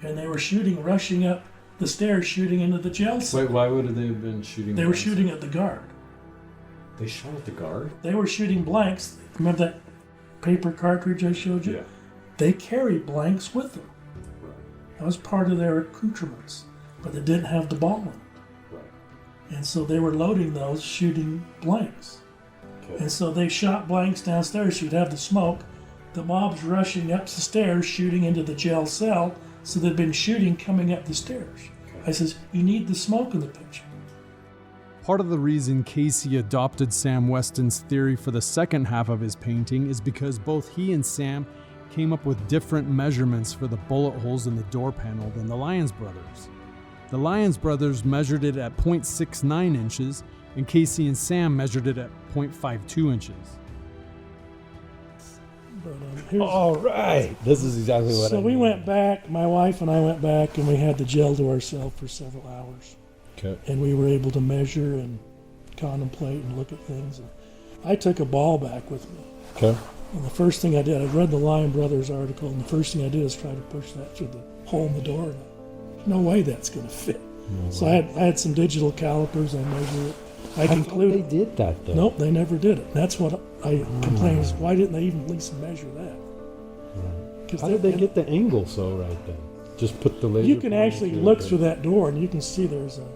and they were shooting, rushing up the stairs, shooting into the jail cell.
Wait, why would they have been shooting?
They were shooting at the guard.
They shot at the guard?
They were shooting blanks. Remember that paper cartridge I showed you?
Yeah.
They carried blanks with them. That was part of their accoutrements, but they didn't have the ball in it. Right. And so they were loading those, shooting blanks. Okay. And so they shot blanks downstairs, so you'd have the smoke. The mob's rushing up the stairs, shooting into the jail cell, so they'd been shooting coming up the stairs. Okay. I says, you need the smoke in the picture.
Part of the reason Casey adopted Sam Weston's theory for the second half of his painting is because both he and Sam came up with different measurements for the bullet holes in the door panel than the Lyons brothers. The Lyons brothers measured it at 0.69 inches, and Casey and Sam measured it at 0.52 inches.
But,
all right. This is exactly what I
So we
mean.
went back, my wife and I went back, and we had the jail to ourselves for several hours.
Okay.
And we were able to measure and contemplate and look at things. And I took a ball back with me.
Okay.
And the first thing I did, I read the Lyon Brothers article, and the first thing I did is try to push that through the hole in the door. And no way that's going to fit.
No
So
way.
I had some digital calipers. I measured it. I
thought
concluded
they did that though.
Nope, they never did it. That's what I complained is why didn't they even at least measure that?
Right. How did they get the angle so right then? Just put the laser.
You can
pointer
actually
through
look
it.
through that door and you can see there's a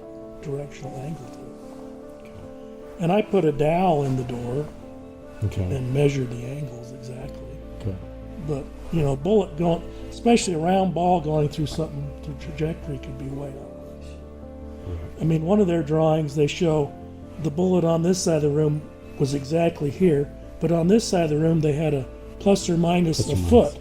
directional angle to it.
Okay.
And I put a dowel in the door
Okay.
and measured the angles exactly.
Okay.
But, you know, bullet going, especially a round ball going through something, the trajectory could be way off. I mean, one of their drawings, they show the bullet on this side of the room was exactly here, but on this side of the room, they had a plus or minus a foot.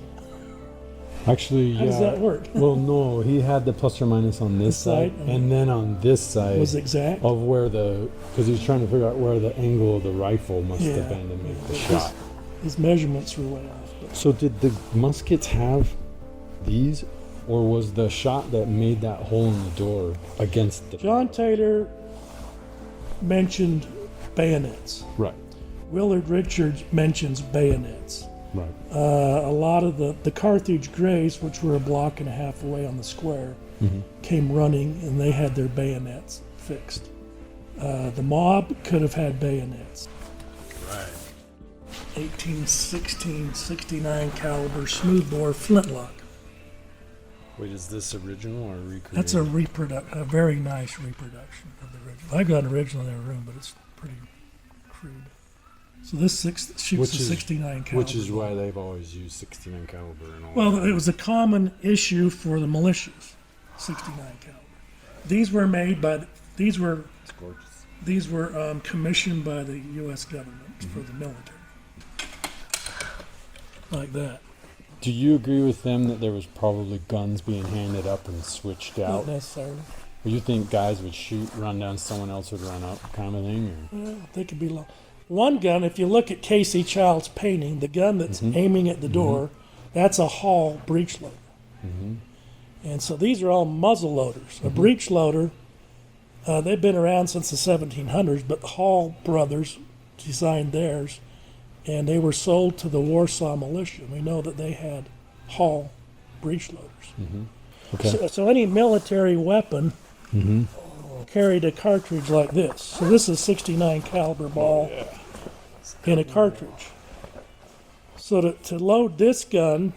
Actually,
How does that work?
Well, no, he had the plus or minus on this side, and then on this side
Was exact?
of where because he was trying to figure out where the angle of the rifle must have been to make the shot.
His measurements were way off. But
So did the muskets have these, or was the shot that made that hole in the door against the...
John Taylor mentioned bayonets.
Right,
Willard Richards mentions bayonets.
right.
A lot of the Carthage Greys, which were a block and a half away on the square, came running and they had their bayonets fixed. The mob could have had bayonets.
Right.
1816, 69 caliber smoothbore flintlock.
Wait, is this original or recreated?
That's a very nice reproduction of the original. I've got an original in their room, but it's pretty crude. So this shoots a 69 caliber.
Which is why they've always used 69 caliber and all
Well,
that.
it was a common issue for the militias, 69 caliber. These were made by
It's gorgeous.
these were commissioned by the U.S. government for the military, like that.
Do you agree with them that there was probably guns being handed up and switched
Not
out?
necessarily.
Or you think guys would shoot, run down, someone else would run up, kind of thing? Or?
Well, they could be long. One gun, if you look at Casey Child's painting, the gun that's aiming at the door, that's a Hall breech loader. And so these are all muzzle loaders. A breech loader, they've been around since the 1700s, but the Hall brothers designed theirs, and they were sold to the Warsaw militia. We know that they had Hall breech loaders.
Okay.
So any military weapon carried a cartridge like this. So this is a 69 caliber ball in a cartridge. So to load this gun,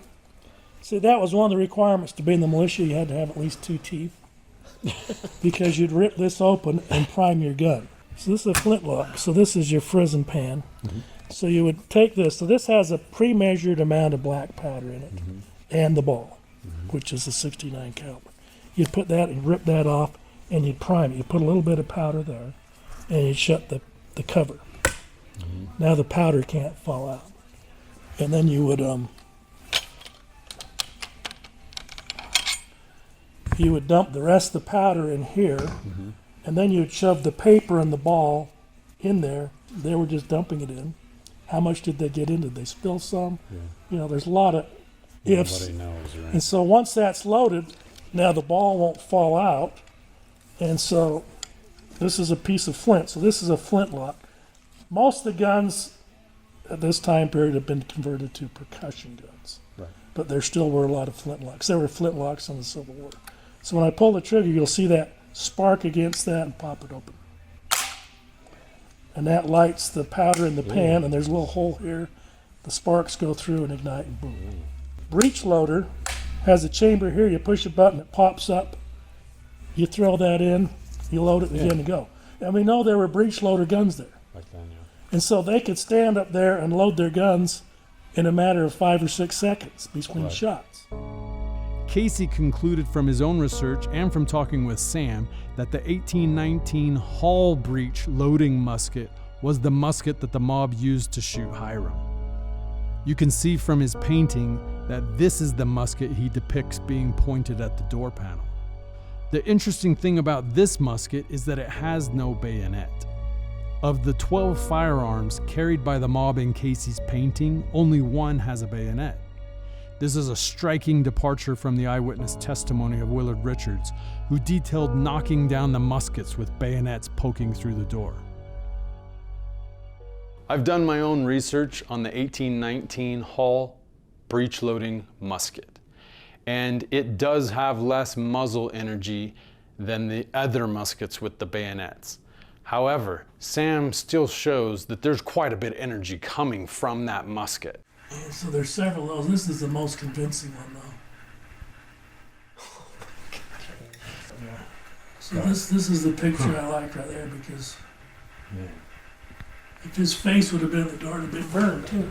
see, that was one of the requirements to be in the militia. You had to have at least 2 teeth because you'd rip this open and prime your gun. So this is a flintlock. So this is your frizzen pan. So you would take this. So this has a pre-measured amount of black powder in it and the ball, which is a 69 caliber. You'd put that and rip that off and you'd prime it. You put a little bit of powder there and you'd shut the cover. Now the powder can't fall out. And then you would dump the rest of the powder in here, and then you'd shove the paper and the ball in there. They were just dumping it in. How much did they get in? Did they spill some?
Yeah.
You know, there's a lot of ifs.
Nobody knows, right?
And so once that's loaded, now the ball won't fall out. And so this is a piece of flint. So this is a flintlock. Most of the guns at this time period have been converted to percussion guns.
Right.
But there still were a lot of flintlocks. There were flintlocks in the Civil War. So when I pull the trigger, you'll see that spark against that and pop it open. And that lights the powder in the pan, and there's a little hole here. The sparks go through and ignite, and boom. Breech loader has a chamber here. You push a button, it pops up. You throw that in, you load it again and go. And we know there were breech loader guns there.
Like that, yeah.
And so they could stand up there and load their guns in a matter of 5 or 6 seconds between shots.
Casey concluded from his own research and from talking with Sam that the 1819 Hall breech loading musket was the musket that the mob used to shoot Hiram. You can see from his painting that this is the musket he depicts being pointed at the door panel. The interesting thing about this musket is that it has no bayonet. Of the 12 firearms carried by the mob in Casey's painting, only one has a bayonet. This is a striking departure from the eyewitness testimony of Willard Richards, who detailed knocking down the muskets with bayonets poking through the door. I've done my own research on the 1819 Hall breech-loading musket, and it does have less muzzle energy than the other muskets with the bayonets. However, Sam still shows that there's quite a bit of energy coming from that musket.
So there's several of those. This is the most convincing one, though. So this is the picture I like right there, because if his face would have been in the door, it would have been burned too.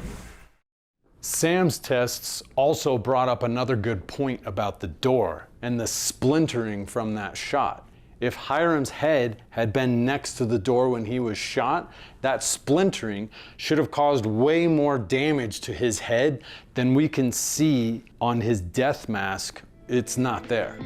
Sam's tests also brought up another good point about the door and the splintering from that shot. If Hiram's head had been next to the door when he was shot, that splintering should have caused way more damage to his head than we can see on his death mask. It's not there.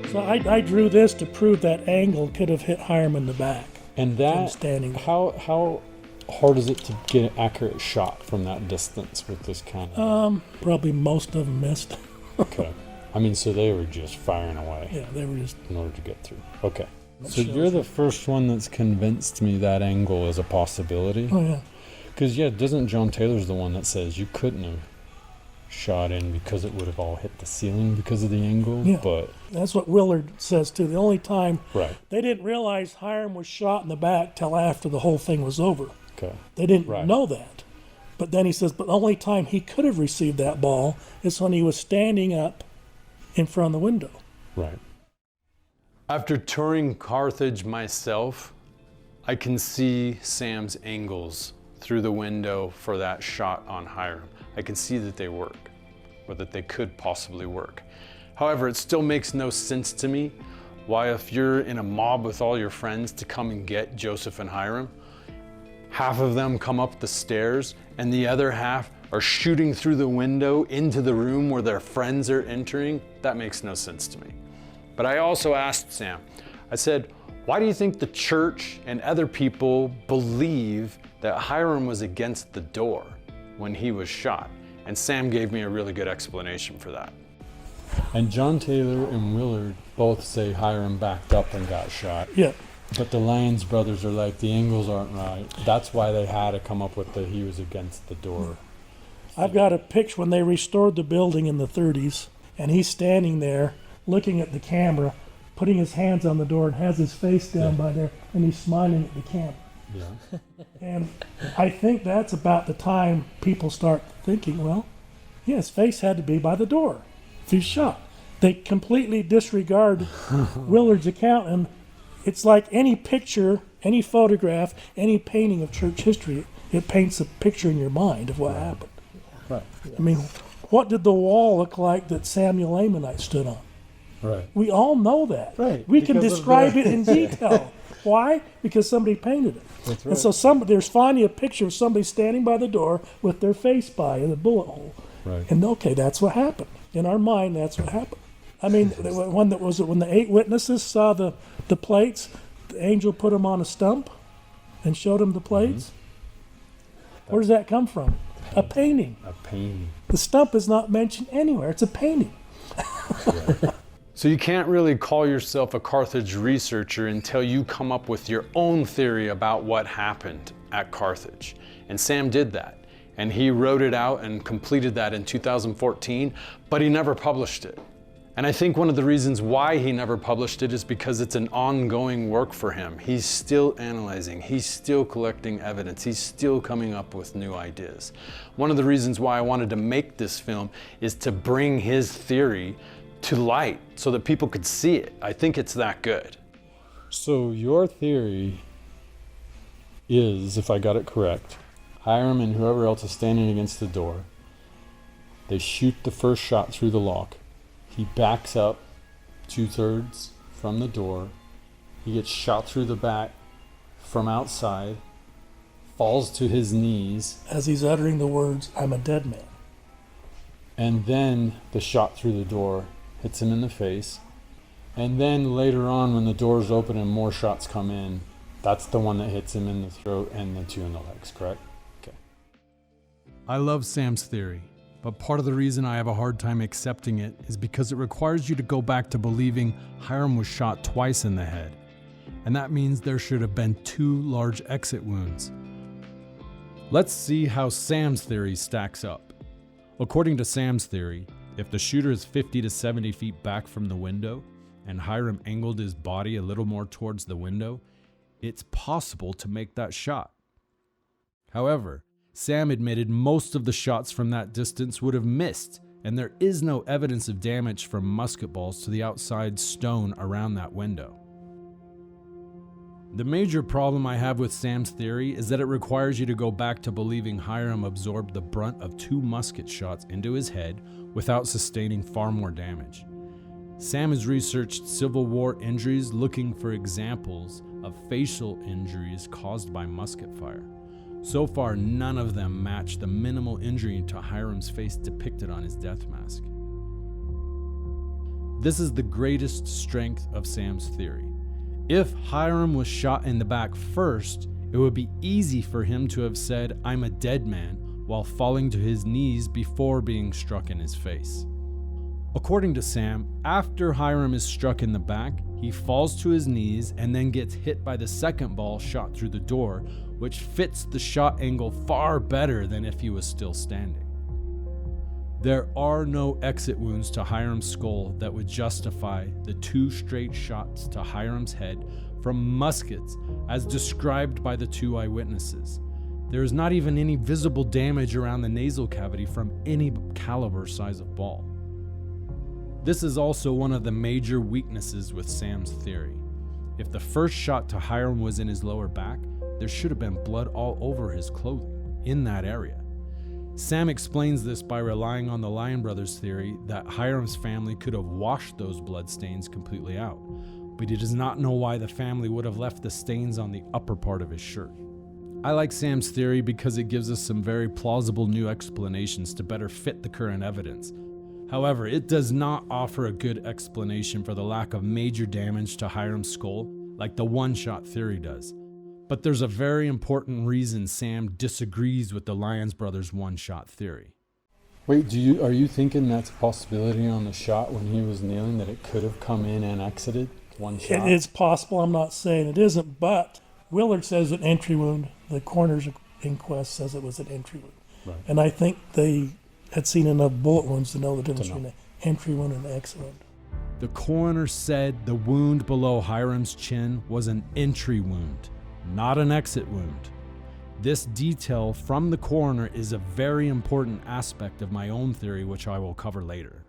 So I drew this to prove that angle could have hit Hiram in the back.
And that,
standing.
how hard is it to get an accurate shot from that distance with this kind of?
Probably most of them missed.
Okay. I mean, so they were just firing away.
Yeah, they were just
in order to get through. Okay. So you're the first one that's convinced me that angle is a possibility.
Oh yeah.
Because doesn't John Taylor's the one that says you couldn't have shot in because it would have all hit the ceiling because of the angle?
Yeah.
But
that's what Willard says too. The only time
right.
They didn't realize Hiram was shot in the back till after the whole thing was over.
Okay.
They didn't know that. But then he says, but the only time he could have received that ball is when he was standing up in front of the window.
Right.
After touring Carthage myself, I can see Sam's angles through the window for that shot on Hiram. I can see that they work, or that they could possibly work. However, it still makes no sense to me why, if you're in a mob with all your friends to come and get Joseph and Hiram, half of them come up the stairs and the other half are shooting through the window into the room where their friends are entering. That makes no sense to me. But I also asked Sam, I said, why do you think the church and other people believe that Hiram was against the door when he was shot? And Sam gave me a really good explanation for that.
And John Taylor and Willard both say Hiram backed up and got shot.
Yeah.
But the Lyons brothers are like, the angles aren't right. That's why they had to come up with that he was against the door.
I've got a picture when they restored the building in the 30s, and he's standing there looking at the camera, putting his hands on the door and has his face down by there, and he's smiling at the camera.
Yeah.
And I think that's about the time people start thinking, well, yeah, his face had to be by the door if he's shot. They completely disregard Willard's account, and it's like any picture, any photograph, any painting of church history, it paints a picture in your mind of what happened.
Right.
I mean, what did the wall look like that Samuel Ammonite stood on?
Right.
We all know that.
Right.
We can describe it in detail. Why? Because somebody painted it.
That's right.
And so there's finally a picture of somebody standing by the door with their face by in the bullet hole.
Right.
And okay, that's what happened. In our mind, that's what happened. I mean, when the 8 witnesses saw the plates, the angel put them on a stump and showed them the plates. Mm-hmm. Where does that come from? A painting.
A painting.
The stump is not mentioned anywhere. It's a painting.
So you can't really call yourself a Carthage researcher until you come up with your own theory about what happened at Carthage. And Sam did that. And he wrote it out and completed that in 2014, but he never published it. And I think one of the reasons why he never published it is because it's an ongoing work for him. He's still analyzing, he's still collecting evidence, he's still coming up with new ideas. One of the reasons why I wanted to make this film is to bring his theory to light so that people could see it. I think it's that good.
So your theory is, if I got it correct, Hiram and whoever else is standing against the door. They shoot the first shot through the lock. He backs up 2/3 from the door. He gets shot through the back from outside, falls to his knees.
As he's uttering the words, "I'm a dead man."
And then the shot through the door hits him in the face. And then later on, when the doors open and more shots come in, that's the one that hits him in the throat and the 2 in the legs, correct? Okay.
I love Sam's theory, but part of the reason I have a hard time accepting it is because it requires you to go back to believing Hiram was shot twice in the head. And that means there should have been 2 large exit wounds. Let's see how Sam's theory stacks up. According to Sam's theory, if the shooter is 50 to 70 feet back from the window, and Hiram angled his body a little more towards the window, it's possible to make that shot. However, Sam admitted most of the shots from that distance would have missed, and there is no evidence of damage from musket balls to the outside stone around that window. The major problem I have with Sam's theory is that it requires you to go back to believing Hiram absorbed the brunt of 2 musket shots into his head without sustaining far more damage. Sam has researched Civil War injuries looking for examples of facial injuries caused by musket fire. So far, none of them match the minimal injury to Hiram's face depicted on his death mask. This is the greatest strength of Sam's theory. If Hiram was shot in the back first, it would be easy for him to have said, "I'm a dead man," while falling to his knees before being struck in his face. According to Sam, after Hiram is struck in the back, he falls to his knees and then gets hit by the second ball shot through the door, which fits the shot angle far better than if he was still standing. There are no exit wounds to Hiram's skull that would justify the 2 straight shots to Hiram's head from muskets as described by the 2 eyewitnesses. There is not even any visible damage around the nasal cavity from any caliber size of ball. This is also one of the major weaknesses with Sam's theory. If the first shot to Hiram was in his lower back, there should have been blood all over his clothing in that area. Sam explains this by relying on the Lyon brothers' theory that Hiram's family could have washed those blood stains completely out, but he does not know why the family would have left the stains on the upper part of his shirt. I like Sam's theory because it gives us some very plausible new explanations to better fit the current evidence. However, it does not offer a good explanation for the lack of major damage to Hiram's skull like the one-shot theory does. But there's a very important reason Sam disagrees with the Lyons brothers' one-shot theory.
Wait, are you thinking that's a possibility on the shot when he was kneeling, that it could have come in and exited one shot?
It's possible. I'm not saying it isn't, but Willard says an entry wound. The coroner's inquest says it was an entry wound.
Right.
And I think they had seen enough bullet wounds to know the difference between an entry wound and an exit wound.
The coroner said the wound below Hiram's chin was an entry wound, not an exit wound. This detail from the coroner is a very important aspect of my own theory, which I will cover later.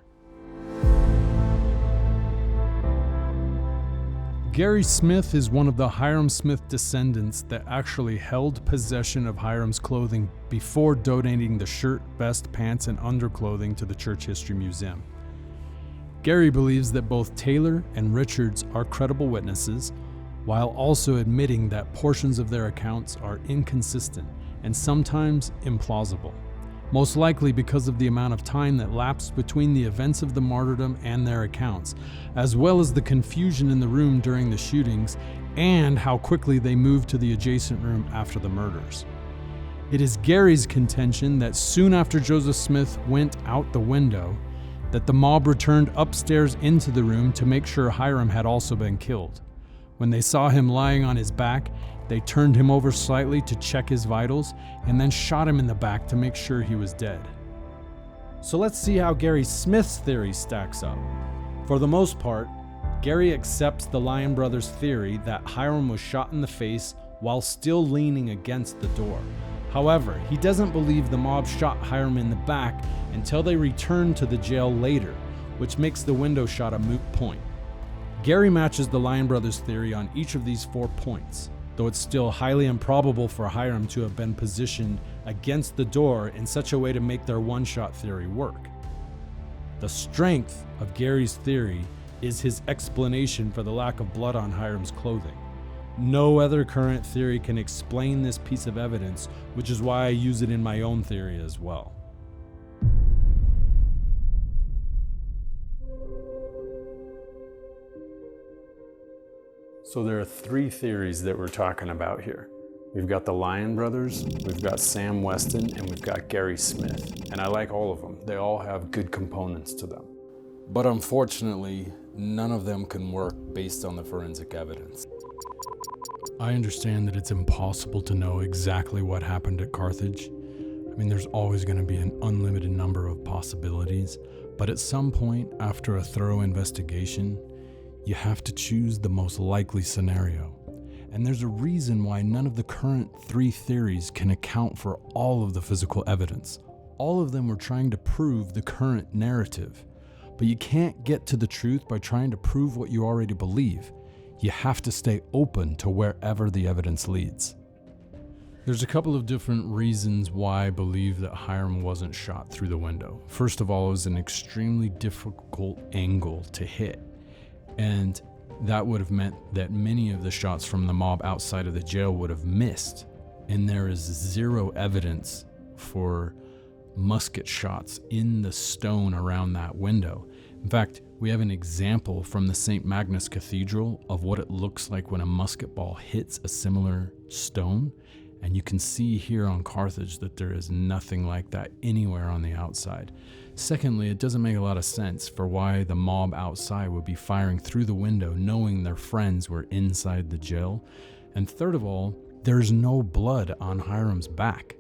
Gary Smith is one of the Hiram Smith descendants that actually held possession of Hiram's clothing before donating the shirt, vest, pants, and underclothing to the Church History Museum. Gary believes that both Taylor and Richards are credible witnesses, while also admitting that portions of their accounts are inconsistent and sometimes implausible, most likely because of the amount of time that lapsed between the events of the martyrdom and their accounts, as well as the confusion in the room during the shootings and how quickly they moved to the adjacent room after the murders. It is Gary's contention that soon after Joseph Smith went out the window, that the mob returned upstairs into the room to make sure Hiram had also been killed. When they saw him lying on his back, they turned him over slightly to check his vitals and then shot him in the back to make sure he was dead. So let's see how Gary Smith's theory stacks up. For the most part, Gary accepts the Lyon brothers' theory that Hiram was shot in the face while still leaning against the door. However, he doesn't believe the mob shot Hiram in the back until they returned to the jail later, which makes the window shot a moot point. Gary matches the Lyon brothers' theory on each of these 4 points. though it's still highly improbable for Hiram to have been positioned against the door in such a way to make their one-shot theory work. The strength of Gary's theory is his explanation for the lack of blood on Hiram's clothing. No other current theory can explain this piece of evidence, which is why I use it in my own theory as well.
So there are three theories that we're talking about here. We've got the Lyon brothers, we've got Sam Weston, and we've got Gary Smith. And I like all of them. They all have good components to them.
But unfortunately, none of them can work based on the forensic evidence. I understand that it's impossible to know exactly what happened at Carthage. I mean, there's always going to be an unlimited number of possibilities, but at some point after a thorough investigation, you have to choose the most likely scenario. And there's a reason why none of the current three theories can account for all of the physical evidence. All of them were trying to prove the current narrative. But you can't get to the truth by trying to prove what you already believe. You have to stay open to wherever the evidence leads. There's a couple of different reasons why I believe that Hiram wasn't shot through the window. First of all, it was an extremely difficult angle to hit. And that would have meant that many of the shots from the mob outside of the jail would have missed. And there is zero evidence for musket shots in the stone around that window. In fact, we have an example from the St. Magnus Cathedral of what it looks like when a musket ball hits a similar stone. And you can see here on Carthage that there is nothing like that anywhere on the outside. Secondly, it doesn't make a lot of sense for why the mob outside would be firing through the window knowing their friends were inside the jail. And third of all, there's no blood on Hiram's back.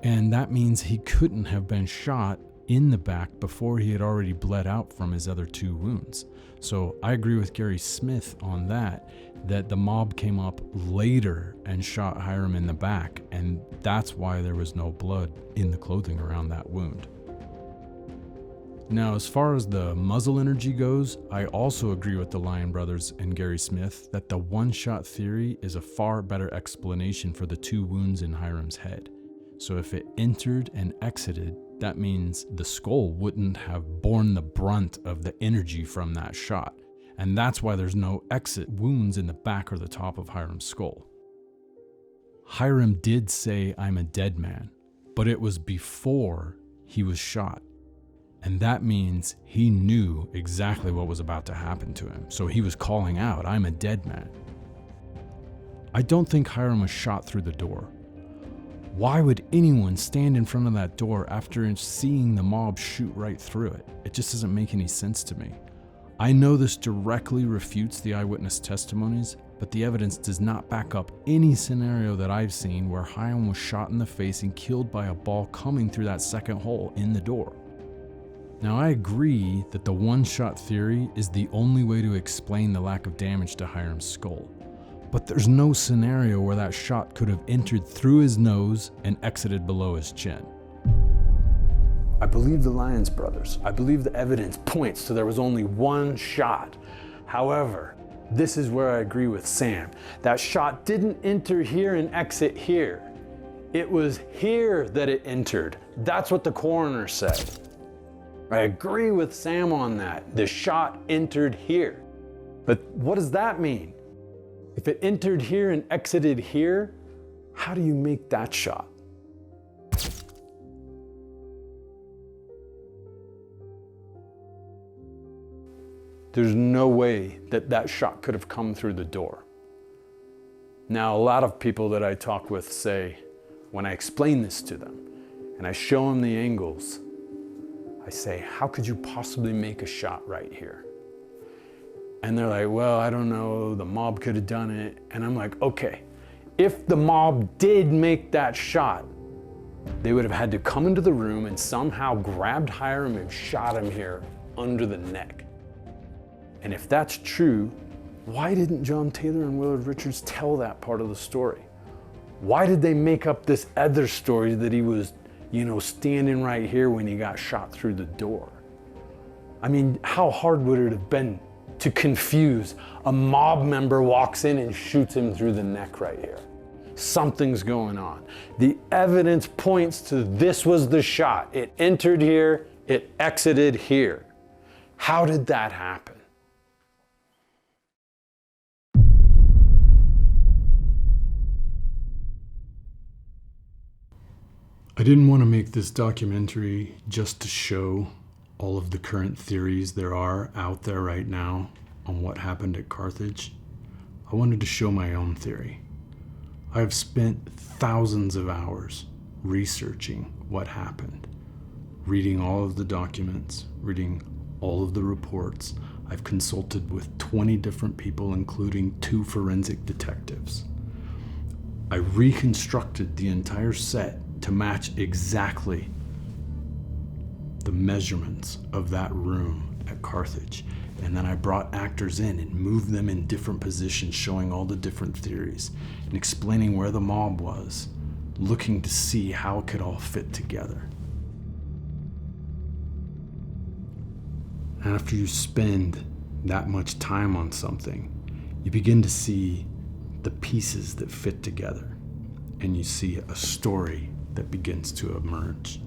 And that means he couldn't have been shot in the back before he had already bled out from his other two wounds. So I agree with Gary Smith on that the mob came up later and shot Hiram in the back, and that's why there was no blood in the clothing around that wound. Now, as far as the muzzle energy goes, I also agree with the Lyon brothers and Gary Smith that the one-shot theory is a far better explanation for the two wounds in Hiram's head. So if it entered and exited, that means the skull wouldn't have borne the brunt of the energy from that shot. And that's why there's no exit wounds in the back or the top of Hiram's skull. Hiram did say, "I'm a dead man," but it was before he was shot. And that means he knew exactly what was about to happen to him. So he was calling out, "I'm a dead man." I don't think Hiram was shot through the door. Why would anyone stand in front of that door after seeing the mob shoot right through it? It just doesn't make any sense to me. I know this directly refutes the eyewitness testimonies, but the evidence does not back up any scenario that I've seen where Hiram was shot in the face and killed by a ball coming through that second hole in the door. Now, I agree that the one-shot theory is the only way to explain the lack of damage to Hiram's skull. But there's no scenario where that shot could have entered through his nose and exited below his chin.
I believe the Lyons brothers. I believe the evidence points to there was only one shot. However, this is where I agree with Sam. That shot didn't enter here and exit here. It was here that it entered. That's what the coroner said. I agree with Sam on that. The shot entered here. But what does that mean? If it entered here and exited here, how do you make that shot? There's no way that that shot could have come through the door. Now, a lot of people that I talk with say, when I explain this to them and I show them the angles, I say, how could you possibly make a shot right here? And they're like, well, I don't know, the mob could have done it. And I'm like, okay, if the mob did make that shot, they would have had to come into the room and somehow grabbed Hiram and shot him here under the neck. And if that's true, why didn't John Taylor and Willard Richards tell that part of the story? Why did they make up this other story that he was, standing right here when he got shot through the door? I mean, how hard would it have been
to confuse. A mob member walks in and shoots him through the neck right here. Something's going on. The evidence points to this was the shot. It entered here, it exited here. How did that happen?
I didn't want to make this documentary just to show all of the current theories there are out there right now on what happened at Carthage. I wanted to show my own theory. I have spent thousands of hours researching what happened, reading all of the documents, reading all of the reports. I've consulted with 20 different people, including 2 forensic detectives. I reconstructed the entire set to match exactly the measurements of that room at Carthage. And then I brought actors in and moved them in different positions, showing all the different theories and explaining where the mob was, looking to see how it could all fit together. And after you spend that much time on something, you begin to see the pieces that fit together, and you see a story that begins to emerge.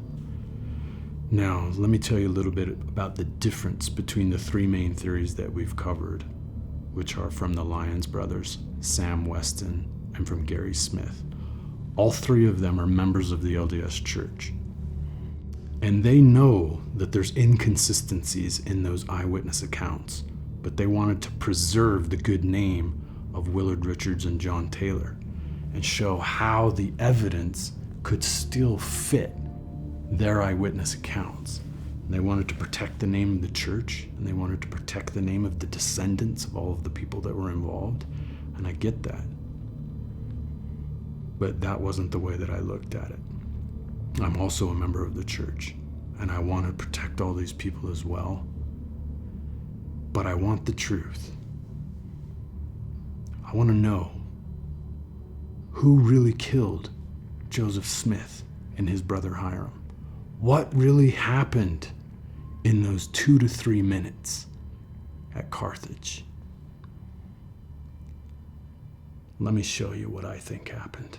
Now, let me tell you a little bit about the difference between the 3 main theories that we've covered, which are from the Lyons brothers, Sam Weston, and from Gary Smith. All 3 of them are members of the LDS Church. And they know that there's inconsistencies in those eyewitness accounts, but they wanted to preserve the good name of Willard Richards and John Taylor and show how the evidence could still fit their eyewitness accounts. And they wanted to protect the name of the church, and they wanted to protect the name of the descendants of all of the people that were involved, and I get that. But that wasn't the way that I looked at it. I'm also a member of the church, and I want to protect all these people as well. But I want the truth. I want to know who really killed Joseph Smith and his brother Hiram. What really happened in those 2 to 3 minutes at Carthage? Let me show you what I think happened.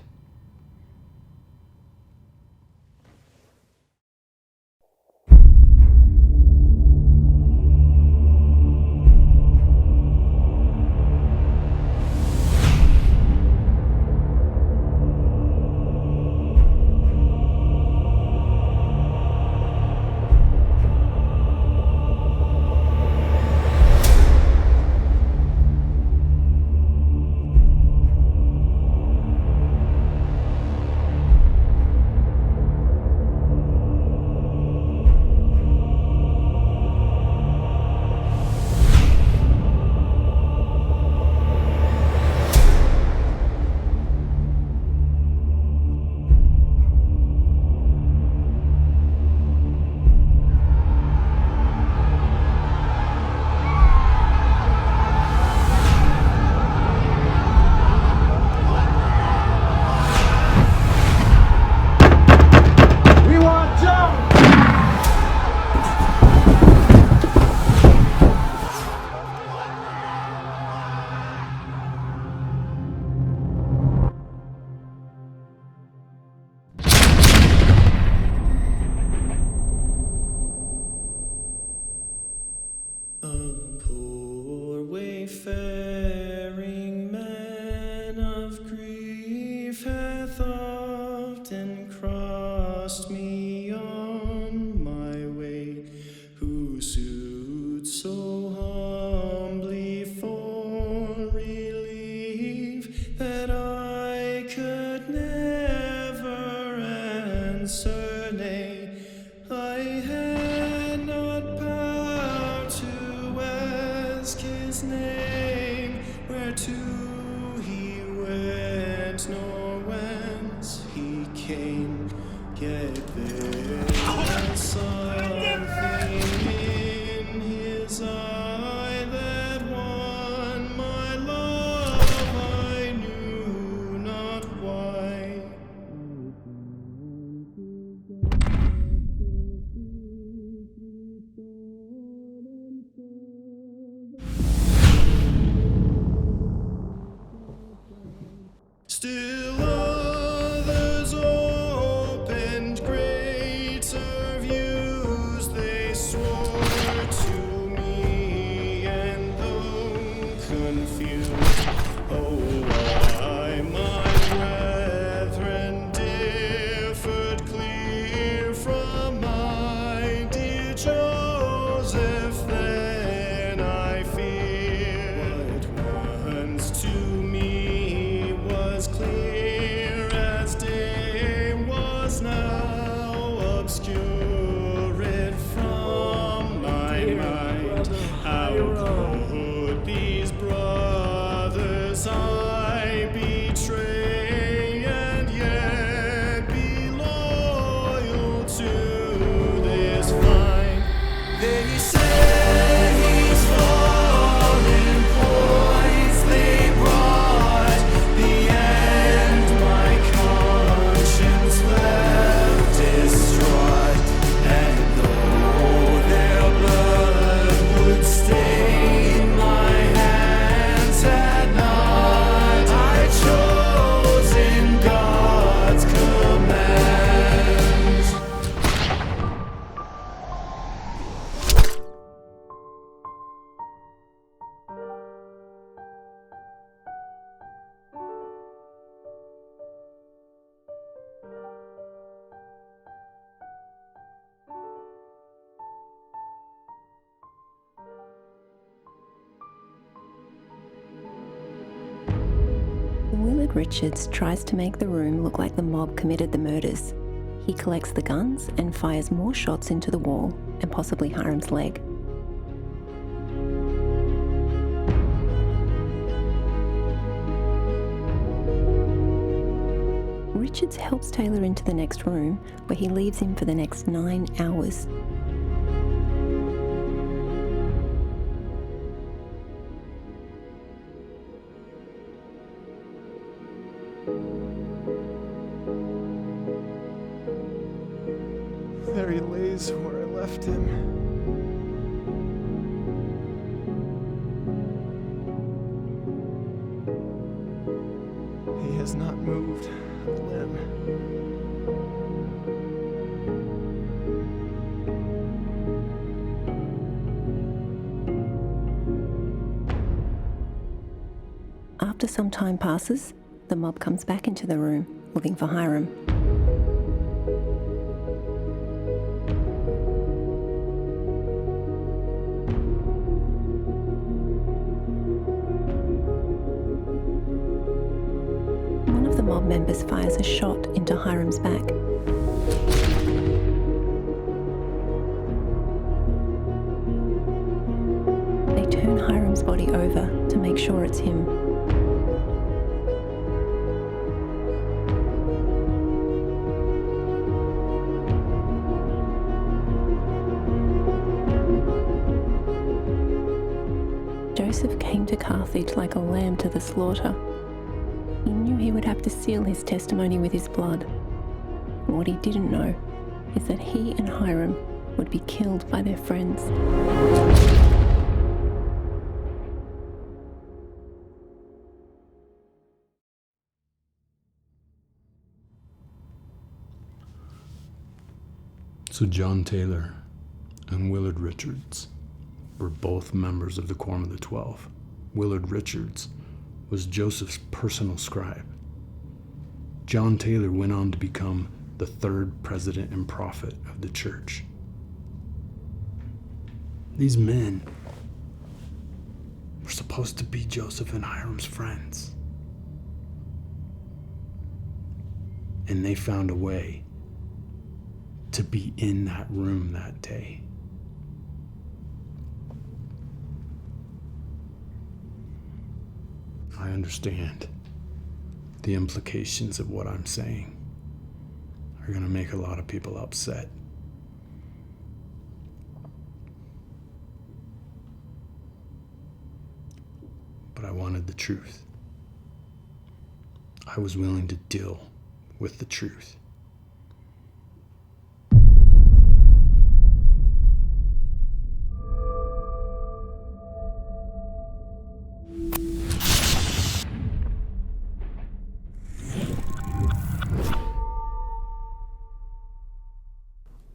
Wayfaring man of grief hath often crossed me on my way, who sued so humbly for relief that I could never answer nay. I had not power to ask his name, whereto he went, nor whence he came. Yet there was something in his eye that won my love, I knew not why.
Willard Richards tries to make the room look like the mob committed the murders. He collects the guns and fires more shots into the wall and possibly Hiram's leg. Richards helps Taylor into the next room, where he leaves him for the next 9 hours.
There he lays where I left him. He has not moved a limb.
After some time passes, the mob comes back into the room, looking for Hiram. One of the mob members fires a shot into Hiram's back. They turn Hiram's body over to make sure it's him. Joseph came to Carthage like a lamb to the slaughter. He knew he would have to seal his testimony with his blood. What he didn't know is that he and Hiram would be killed by their friends.
So John Taylor and Willard Richards were both members of the Quorum of the 12. Willard Richards was Joseph's personal scribe. John Taylor went on to become the third president and prophet of the church. These men were supposed to be Joseph and Hiram's friends. And they found a way to be in that room that day. I understand the implications of what I'm saying are going to make a lot of people upset. But I wanted the truth. I was willing to deal with the truth.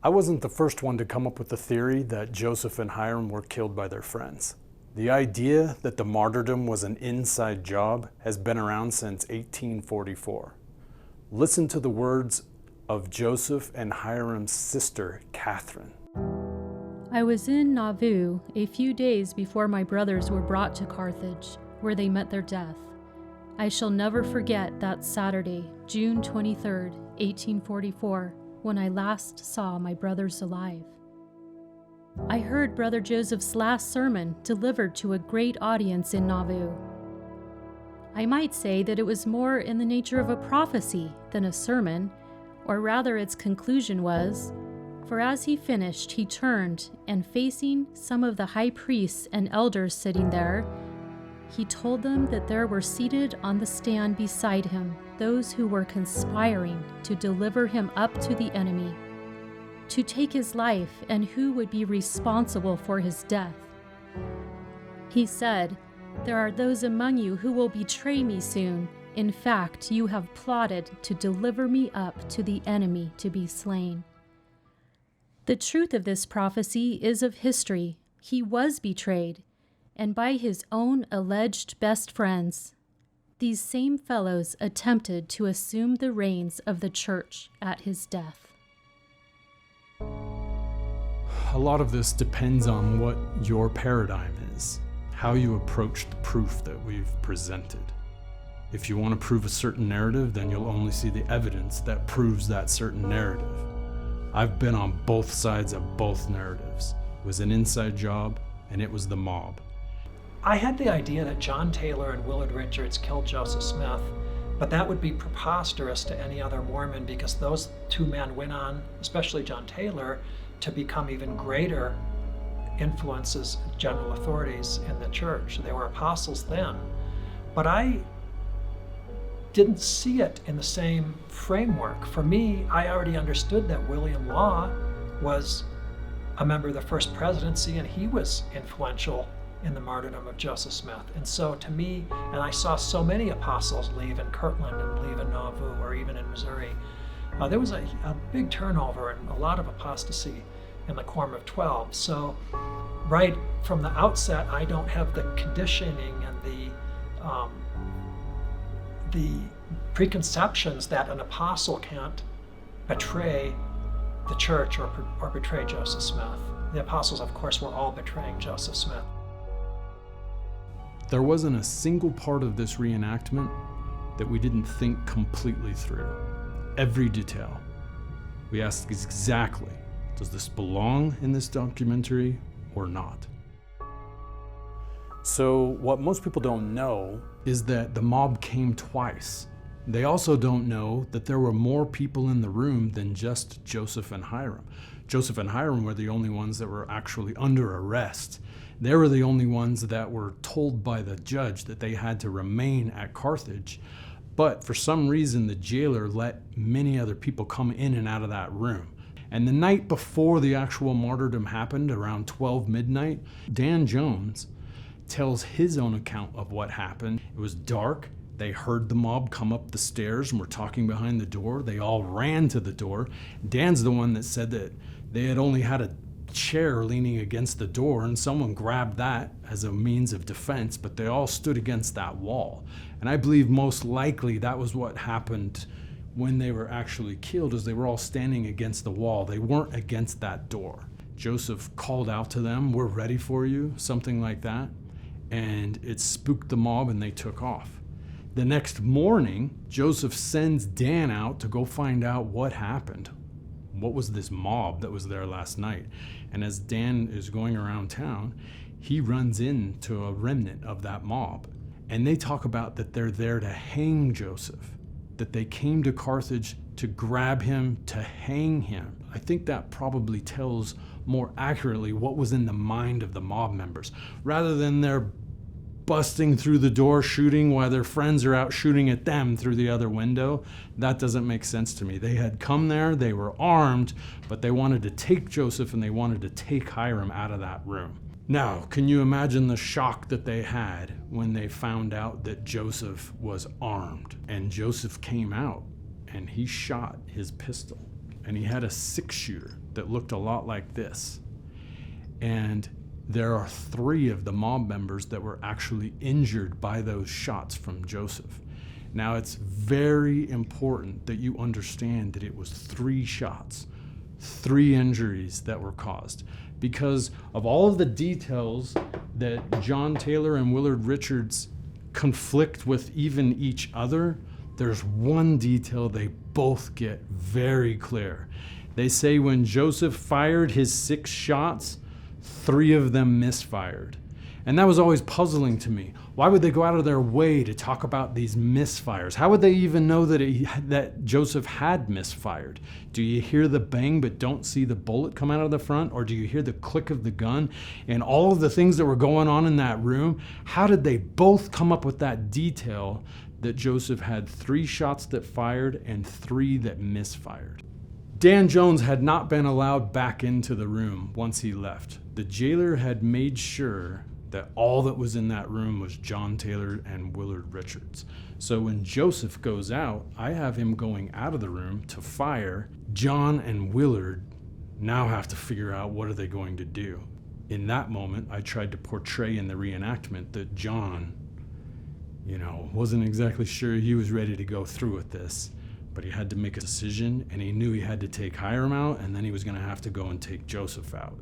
I wasn't the first one to come up with the theory that Joseph and Hiram were killed by their friends. The idea that the martyrdom was an inside job has been around since 1844. Listen to the words of Joseph and Hiram's sister, Catherine.
I was in Nauvoo a few days before my brothers were brought to Carthage, where they met their death. I shall never forget that Saturday, June 23rd, 1844, when I last saw my brothers alive. I heard Brother Joseph's last sermon delivered to a great audience in Nauvoo. I might say that it was more in the nature of a prophecy than a sermon, or rather its conclusion was, for as he finished, he turned, and facing some of the high priests and elders sitting there, he told them that there were seated on the stand beside him those who were conspiring to deliver him up to the enemy, to take his life, and who would be responsible for his death. He said, "There are those among you who will betray me soon. In fact, you have plotted to deliver me up to the enemy to be slain." The truth of this prophecy is of history. He was betrayed, and by his own alleged best friends. these same fellows attempted to assume the reins of the church at his death.
A lot of this depends on what your paradigm is, how you approach the proof that we've presented. If you want to prove a certain narrative, then you'll only see the evidence that proves that certain narrative. I've been on both sides of both narratives. It was an inside job, and it was the mob.
I had the idea that John Taylor and Willard Richards killed Joseph Smith, but that would be preposterous to any other Mormon because those two men went on, especially John Taylor, to become even greater influences, general authorities in the church. They were apostles then. But I didn't see it in the same framework. For me, I already understood that William Law was a member of the First Presidency and he was influential in the martyrdom of Joseph Smith. And so to me, and I saw so many apostles leave in Kirtland and leave in Nauvoo or even in Missouri, there was a big turnover and a lot of apostasy in the Quorum of 12. So right from the outset, I don't have the conditioning and the preconceptions that an apostle can't betray the church or betray Joseph Smith. The apostles, of course, were all betraying Joseph Smith.
There wasn't a single part of this reenactment that we didn't think completely through. Every detail. We asked exactly, does this belong in this documentary or not?
So what most people don't know
is that the mob came twice. They also don't know that there were more people in the room than just Joseph and Hiram. Joseph and Hiram were the only ones that were actually under arrest. They were the only ones that were told by the judge that they had to remain at Carthage. But for some reason, the jailer let many other people come in and out of that room. And the night before the actual martyrdom happened, around 12 midnight, Dan Jones tells his own account of what happened. It was dark. They heard the mob come up the stairs and were talking behind the door. They all ran to the door. Dan's the one that said that they had only had a chair leaning against the door and someone grabbed that as a means of defense, but they all stood against that wall. And I believe most likely that was what happened when they were actually killed, is they were all standing against the wall. They weren't against that door. Joseph called out to them, "We're ready for you," something like that. And it spooked the mob and they took off. The next morning, Joseph sends Dan out to go find out what happened. What was this mob that was there last night? And as Dan is going around town, he runs into a remnant of that mob. And they talk about that they're there to hang Joseph, that they came to Carthage to grab him, to hang him. I think that probably tells more accurately what was in the mind of the mob members, rather than they're busting through the door shooting while their friends are out shooting at them through the other window. That doesn't make sense to me. They had come there, they were armed, but they wanted to take Joseph and they wanted to take Hiram out of that room. Now, can you imagine the shock that they had when they found out that Joseph was armed? And Joseph came out and he shot his pistol. And he had a 6-shooter that looked a lot like this. And there are 3 of the mob members that were actually injured by those shots from Joseph. Now, it's very important that you understand that it was 3 shots, 3 injuries that were caused. Because of all of the details that John Taylor and Willard Richards conflict with even each other, there's one detail they both get very clear. They say when Joseph fired his 6 shots, 3 of them misfired. And that was always puzzling to me. Why would they go out of their way to talk about these misfires? How would they even know that Joseph had misfired? Do you hear the bang but don't see the bullet come out of the front? Or do you hear the click of the gun? And all of the things that were going on in that room, how did they both come up with that detail that Joseph had 3 shots that fired and 3 that misfired? Dan Jones had not been allowed back into the room once he left. The jailer had made sure that all that was in that room was John Taylor and Willard Richards. So when Joseph goes out, I have him going out of the room to fire. John and Willard now have to figure out what are they going to do. In that moment, I tried to portray in the reenactment that John wasn't exactly sure he was ready to go through with this, but he had to make a decision, and he knew he had to take Hiram out, and then he was going to have to go and take Joseph out.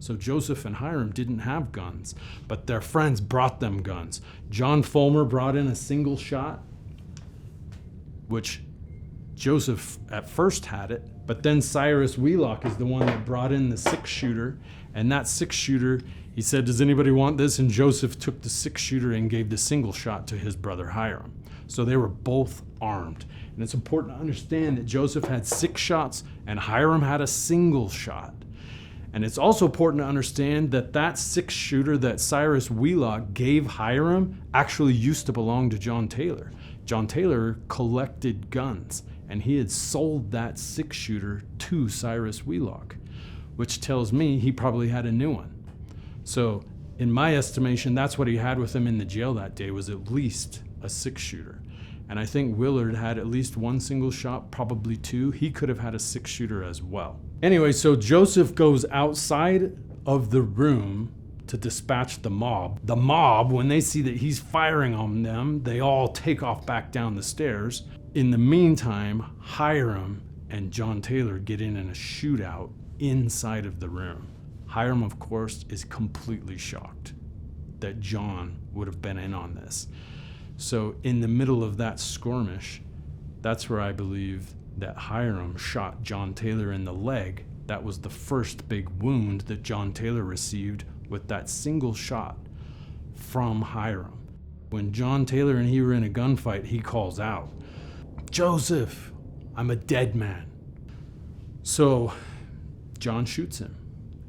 So Joseph and Hiram didn't have guns, but their friends brought them guns. John Fulmer brought in a single shot, which Joseph at first had it, but then Cyrus Wheelock is the one that brought in the 6-shooter, and that 6-shooter, he said, "Does anybody want this?" And Joseph took the 6-shooter and gave the single shot to his brother Hiram. So they were both armed. And it's important to understand that Joseph had 6 shots and Hiram had a single shot. And it's also important to understand that that 6-shooter that Cyrus Wheelock gave Hiram actually used to belong to John Taylor. John Taylor collected guns, and he had sold that 6-shooter to Cyrus Wheelock, which tells me he probably had a new one. So in my estimation, that's what he had with him in the jail that day, was at least a 6-shooter. And I think Willard had at least 1 single shot, probably 2. He could have had a 6-shooter as well. Anyway, so Joseph goes outside of the room to dispatch the mob. The mob, when they see that he's firing on them, they all take off back down the stairs. In the meantime, Hiram and John Taylor get in a shootout inside of the room. Hiram, of course, is completely shocked that John would have been in on this. So in the middle of that skirmish, that's where I believe that Hiram shot John Taylor in the leg. That was the first big wound that John Taylor received with that single shot from Hiram. When John Taylor and he were in a gunfight, he calls out, "Joseph, I'm a dead man." So John shoots him,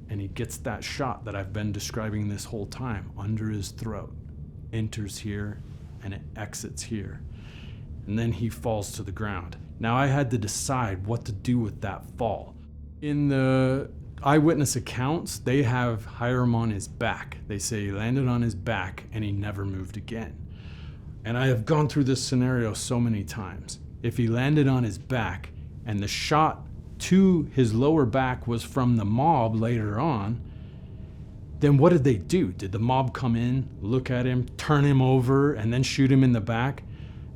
and he gets that shot that I've been describing this whole time under his throat. Enters here, and it exits here. And then he falls to the ground. Now I had to decide what to do with that fall. In the eyewitness accounts, they have Hiram on his back. They say he landed on his back and he never moved again. And I have gone through this scenario so many times. If he landed on his back and the shot to his lower back was from the mob later on, then what did they do? Did the mob come in, look at him, turn him over, and then shoot him in the back?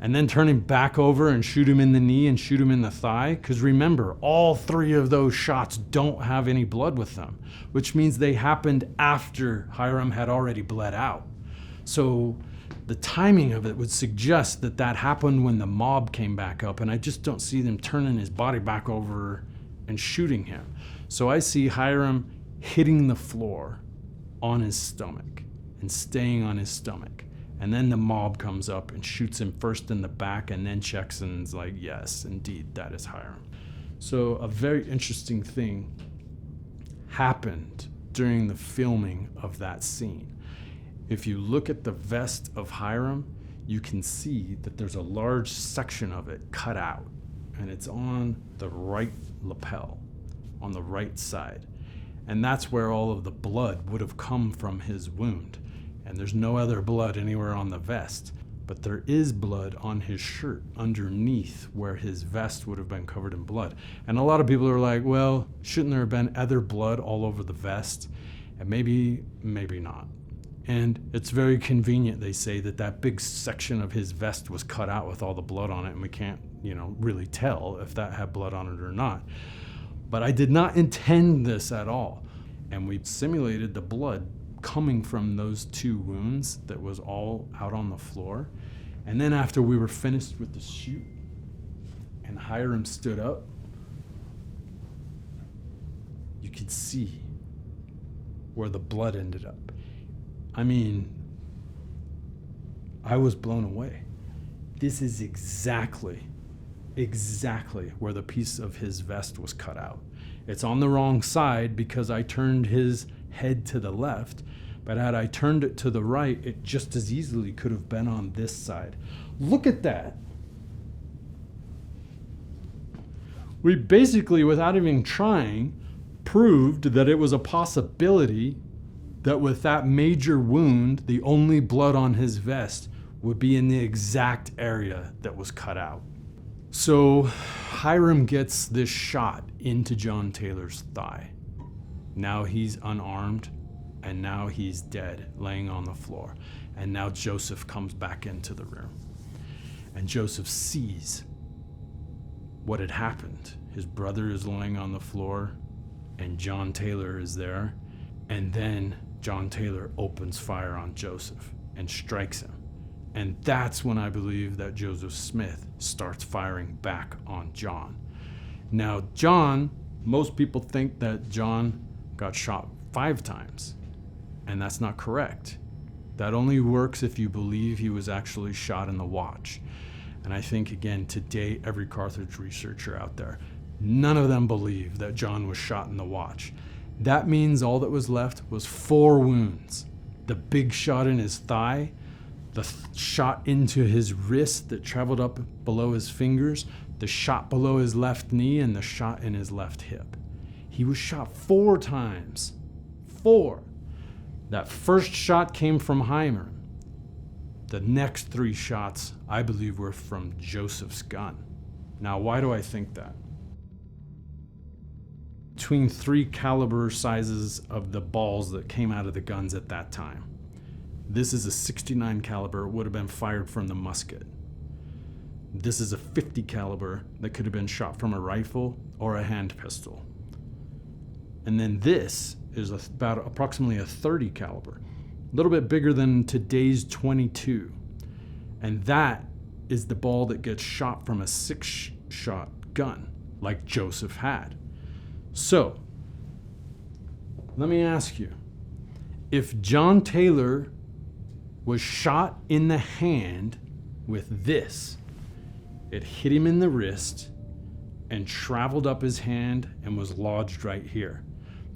And then turn him back over and shoot him in the knee and shoot him in the thigh? Because remember, all 3 of those shots don't have any blood with them, which means they happened after Hiram had already bled out. So the timing of it would suggest that that happened when the mob came back up, and I just don't see them turning his body back over and shooting him. So I see Hiram hitting the floor on his stomach and staying on his stomach. And then the mob comes up and shoots him first in the back and then checks and is like, yes, indeed, that is Hiram. So a very interesting thing happened during the filming of that scene. If you look at the vest of Hiram, you can see that there's a large section of it cut out, and it's on the right lapel, on the right side. And that's where all of the blood would have come from his wound. And there's no other blood anywhere on the vest, but there is blood on his shirt underneath where his vest would have been covered in blood. And a lot of people are like, well, shouldn't there have been other blood all over the vest? And maybe not. And it's very convenient, they say, that that big section of his vest was cut out with all the blood on it, and we can't, really tell if that had blood on it or not. But I did not intend this at all. And we simulated the blood coming from those 2 wounds that was all out on the floor. And then after we were finished with the shoot and Hiram stood up, you could see where the blood ended up. I mean, I was blown away. This is exactly where the piece of his vest was cut out. It's on the wrong side because I turned his head to the left, but had I turned it to the right, it just as easily could have been on this side. Look at that. We basically, without even trying, proved that it was a possibility that with that major wound, the only blood on his vest would be in the exact area that was cut out. So Hiram gets this shot into John Taylor's thigh. Now he's unarmed and now he's dead, laying on the floor. And now Joseph comes back into the room. And Joseph sees what had happened. His brother is laying on the floor, and John Taylor is there. And then John Taylor opens fire on Joseph and strikes him. And that's when I believe that Joseph Smith starts firing back on John. Now, John, most people think that John got shot 5 times, and that's not correct. That only works if you believe he was actually shot in the watch. And I think, again, today, every Carthage researcher out there, none of them believe that John was shot in the watch. That means all that was left was 4 wounds. The big shot in his thigh, the shot into his wrist that traveled up below his fingers, the shot below his left knee, and the shot in his left hip. He was shot 4 times. 4. That first shot came from Hiram. The next 3 shots, I believe, were from Joseph's gun. Now, why do I think that? Between 3 caliber sizes of the balls that came out of the guns at that time. This is a 69 caliber, would have been fired from the musket. This is a 50 caliber that could have been shot from a rifle or a hand pistol. And then this is about approximately a 30 caliber, a little bit bigger than today's 22. And that is the ball that gets shot from a 6-shot gun, like Joseph had. So, let me ask you, if John Taylor was shot in the hand with this, it hit him in the wrist and traveled up his hand and was lodged right here.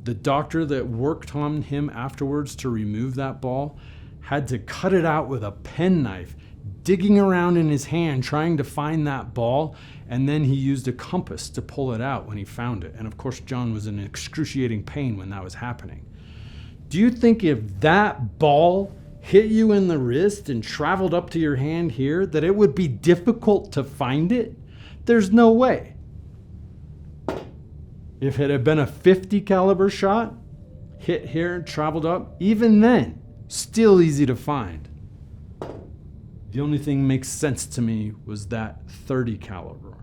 The doctor that worked on him afterwards to remove that ball had to cut it out with a penknife, digging around in his hand trying to find that ball, and then he used a compass to pull it out when he found it. And of course, John was in excruciating pain when that was happening. Do you think if that ball hit you in the wrist and traveled up to your hand here, that it would be difficult to find it? There's no way. If it had been a 50 caliber shot, hit here and traveled up, even then, still easy to find. The only thing makes sense to me was that 30 caliber.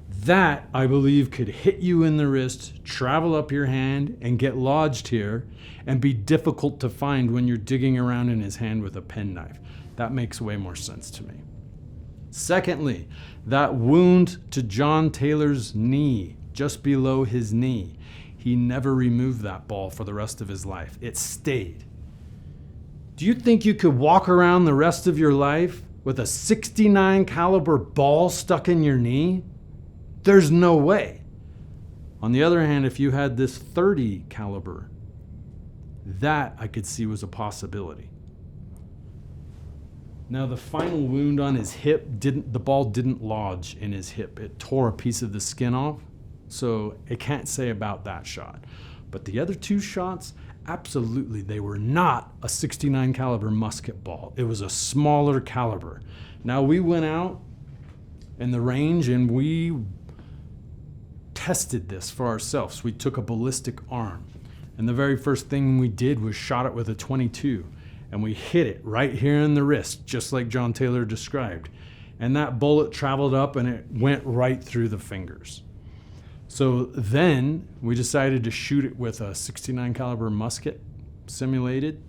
That, I believe, could hit you in the wrist, travel up your hand, and get lodged here, and be difficult to find when you're digging around in his hand with a penknife. That makes way more sense to me. Secondly, that wound to John Taylor's knee, just below his knee, he never removed that ball for the rest of his life. It stayed. Do you think you could walk around the rest of your life with a 69 caliber ball stuck in your knee? There's no way. On the other hand, if you had this 30 caliber, that I could see was a possibility. Now, the final wound on his hip, the ball didn't lodge in his hip. It tore a piece of the skin off, so it can't say about that shot. But the other 2 shots, absolutely, they were not a 69 caliber musket ball. It was a smaller caliber. Now, we went out in the range and we tested this for ourselves. We took a ballistic arm, and the very first thing we did was shot it with a 22, and we hit it right here in the wrist, just like John Taylor described. And that bullet traveled up and it went right through the fingers. So then we decided to shoot it with a 69 caliber musket simulated,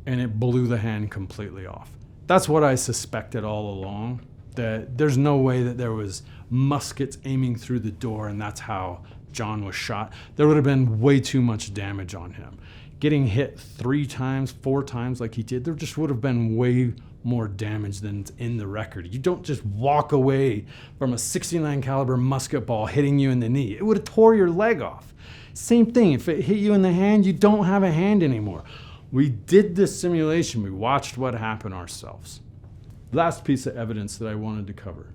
and it blew the hand completely off. That's what I suspected all along, that there's no way that there was muskets aiming through the door and that's how John was shot. There would have been way too much damage on him. Getting hit 3 times, 4 times like he did, there just would have been way more damage than's in the record. You don't just walk away from a 69 caliber musket ball hitting you in the knee. It would have tore your leg off. Same thing, if it hit you in the hand, you don't have a hand anymore. We did this simulation. We watched what happened ourselves. Last piece of evidence that I wanted to cover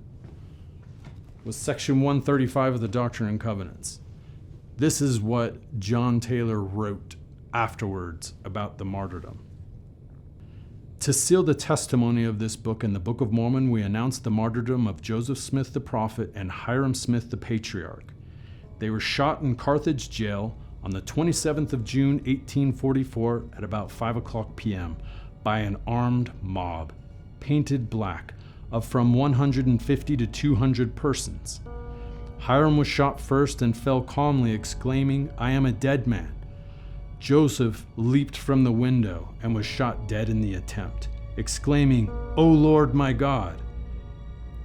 was section 135 of the Doctrine and Covenants. This is what John Taylor wrote afterwards about the martyrdom. To seal the testimony of this book in the Book of Mormon, we announce the martyrdom of Joseph Smith the prophet and Hiram Smith the patriarch. They were shot in Carthage jail on the 27th of June, 1844, at about 5 o'clock p.m., by an armed mob, painted black, of from 150 to 200 persons. Hiram was shot first and fell calmly, exclaiming, "I am a dead man." Joseph leaped from the window and was shot dead in the attempt, exclaiming, "O Lord my God."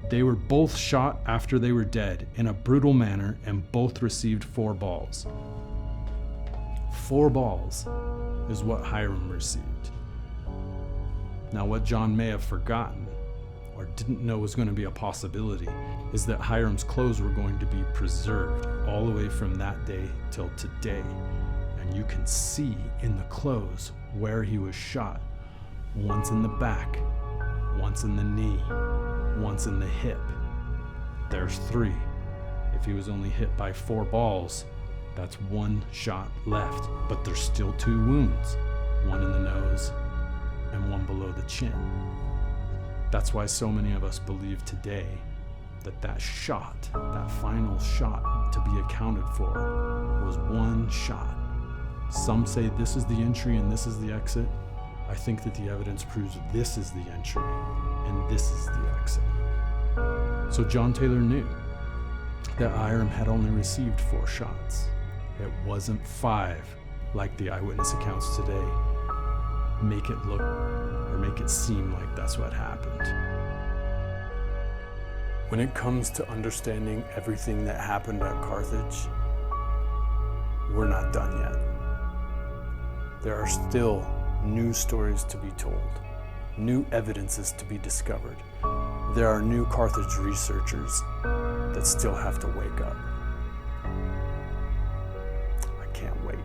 They were both shot after they were dead in a brutal manner, and both received 4 balls. 4 balls is what Hiram received. Now, what John may have forgotten or didn't know was going to be a possibility is that Hiram's clothes were going to be preserved all the way from that day till today. And you can see in the clothes where he was shot. Once in the back, once in the knee, once in the hip. There's 3. If he was only hit by 4 balls, that's 1 shot left. But there's still 2 wounds, 1 in the nose and 1 below the chin. That's why so many of us believe today that that shot, that final shot to be accounted for, was 1 shot. Some say this is the entry and this is the exit. I think that the evidence proves this is the entry and this is the exit. So John Taylor knew that Hiram had only received 4 shots. It wasn't 5 like the eyewitness accounts today make it look or make it seem like that's what happened.
When it comes to understanding everything that happened at Carthage, we're not done yet. There are still new stories to be told, new evidences to be discovered. There are new Carthage researchers that still have to wake up. I can't wait.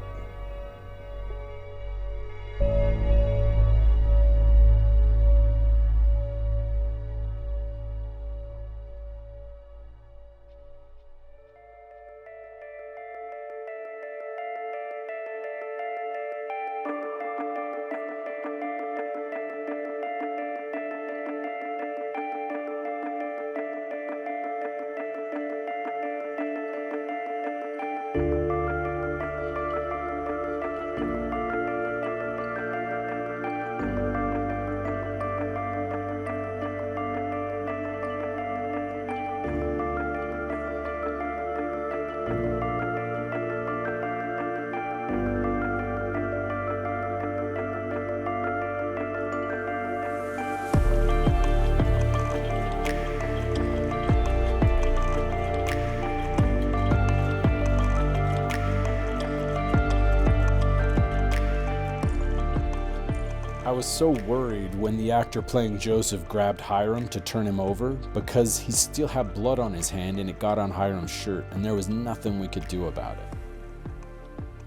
I was so worried when the actor playing Joseph grabbed Hiram to turn him over because he still had blood on his hand and it got on Hiram's shirt and there was nothing we could do about it.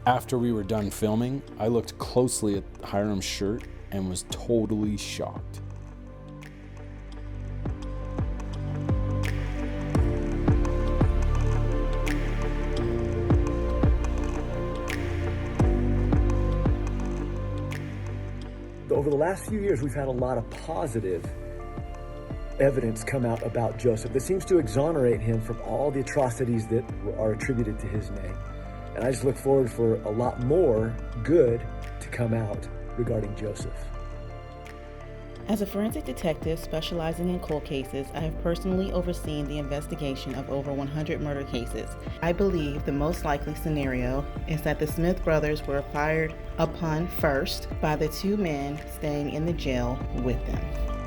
After we were done filming, I looked closely at Hiram's shirt and was totally shocked.
Over the last few years, we've had a lot of positive evidence come out about Joseph that seems to exonerate him from all the atrocities that are attributed to his name. And I just look forward for a lot more good to come out regarding Joseph.
As a forensic detective specializing in cold cases, I have personally overseen the investigation of over 100 murder cases. I believe the most likely scenario is that the Smith brothers were fired upon first by the 2 men staying in the jail with them.